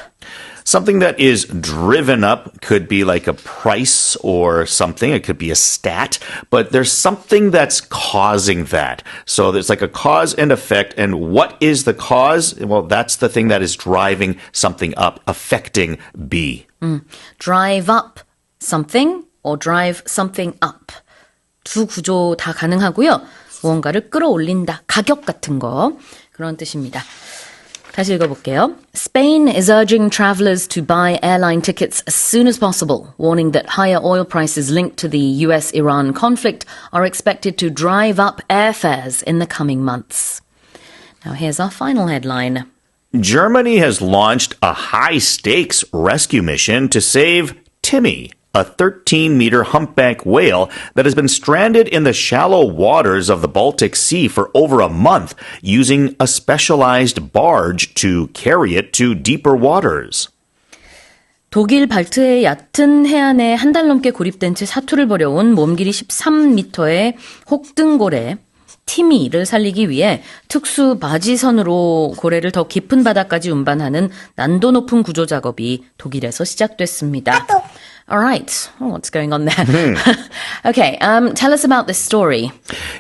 Something that is driven up could be like a price or something. It could be a stat, but there's something that's causing that. So there's like a cause and effect. And what is the cause? Well, that's the thing that is driving something up, affecting B. Drive up something or drive something up. 두 구조 다 가능하고요. 무언가를 끌어올린다. 가격 같은 거. 그런 뜻입니다. 다시 읽어볼게요. Spain is urging travelers to buy airline tickets as soon as possible, warning that higher oil prices linked to the US-Iran conflict are expected to drive up airfares in the coming months. Now here's our final headline. Germany has launched a high-stakes rescue mission to save Timmy, a 13-meter humpback whale that has been stranded in the shallow waters of the Baltic Sea for over a month, using a specialized barge to carry it to deeper waters. 독일 발트의 얕은 해안에 한 달 넘게 고립된 채 사투를 벌여온 몸길이 13m의 혹등고래 티미를 살리기 위해 특수 바지선으로 고래를 더 깊은 바다까지 운반하는 난도 높은 구조 작업이 독일에서 시작됐습니다. All right. Oh, what's going on there? Okay, tell us about this story.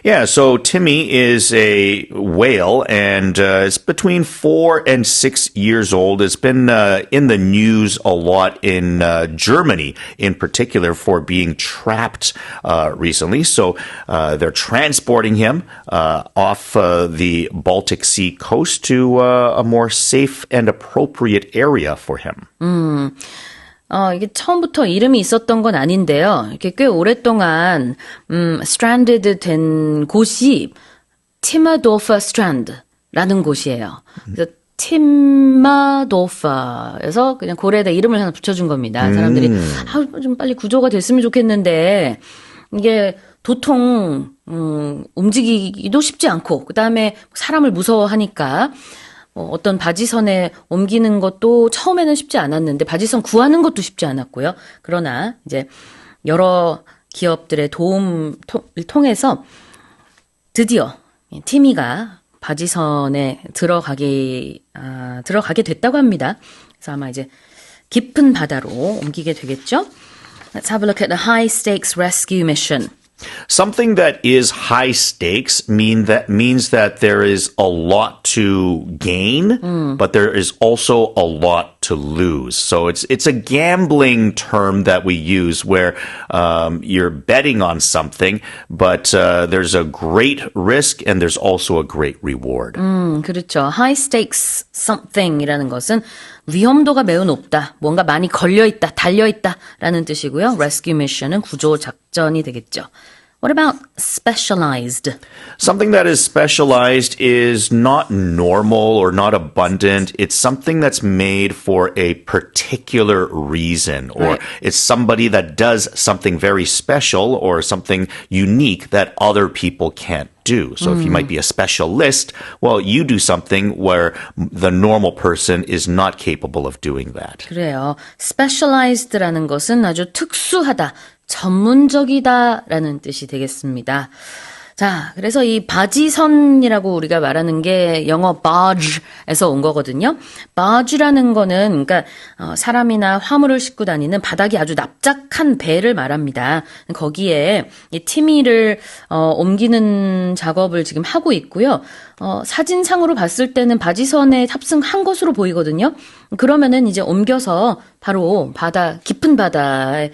Yeah, so Timmy is a whale, and it's between 4 and 6 years old. It's been in the news a lot in Germany, in particular, for being trapped recently. So they're transporting him off the Baltic Sea coast to a more safe and appropriate area for him. 이게 처음부터 이름이 있었던 건 아닌데요. 이렇게 꽤 오랫동안, stranded 된 곳이 Timmerdorfer Strand라는 곳이에요. 그래서 Timmerdorfer에서 그냥 고래에다 이름을 하나 붙여준 겁니다. 사람들이, 좀 빨리 구조가 됐으면 좋겠는데, 이게 도통, 움직이기도 쉽지 않고, 그 다음에 사람을 무서워하니까, 어떤 바지선에 옮기는 것도 처음에는 쉽지 않았는데 바지선 구하는 것도 쉽지 않았고요. 그러나 이제 여러 기업들의 도움을 통해서 드디어 티미가 바지선에 들어가게 됐다고 합니다. 그래서 아마 이제 깊은 바다로 옮기게 되겠죠. Let's have a look at the high stakes rescue mission. Something that is high stakes means that there is a lot to gain, but there is also a lot to lose. So it's a gambling term that we use where you're betting on something, but there's a great risk and there's also a great reward. 그렇죠. High stakes something이라는 것은 위험도가 매우 높다, 뭔가 많이 걸려있다, 달려있다라는 뜻이고요. Rescue mission은 구조 작전이 되겠죠. What about specialized? Something that is specialized is not normal or not abundant. It's something that's made for a particular reason, or it's somebody that does something very special or something unique that other people can't do. So if you might be a specialist, well, you do something where the normal person is not capable of doing that. 그래요. specialized라는 것은 아주 특수하다, 전문적이다라는 뜻이 되겠습니다. 자, 그래서 이 바지선이라고 우리가 말하는 게 영어 barge에서 온 거거든요. barge라는 거는 그러니까 사람이나 화물을 싣고 다니는 바닥이 아주 납작한 배를 말합니다. 거기에 이 티미를 옮기는 작업을 지금 하고 있고요. 사진상으로 봤을 때는 바지선에 탑승한 것으로 보이거든요. 그러면은 이제 옮겨서 바로 깊은 바다에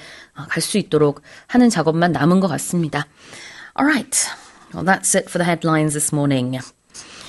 갈 수 있도록 하는 작업만 남은 것 같습니다. All right. Well, that's it for the headlines this morning.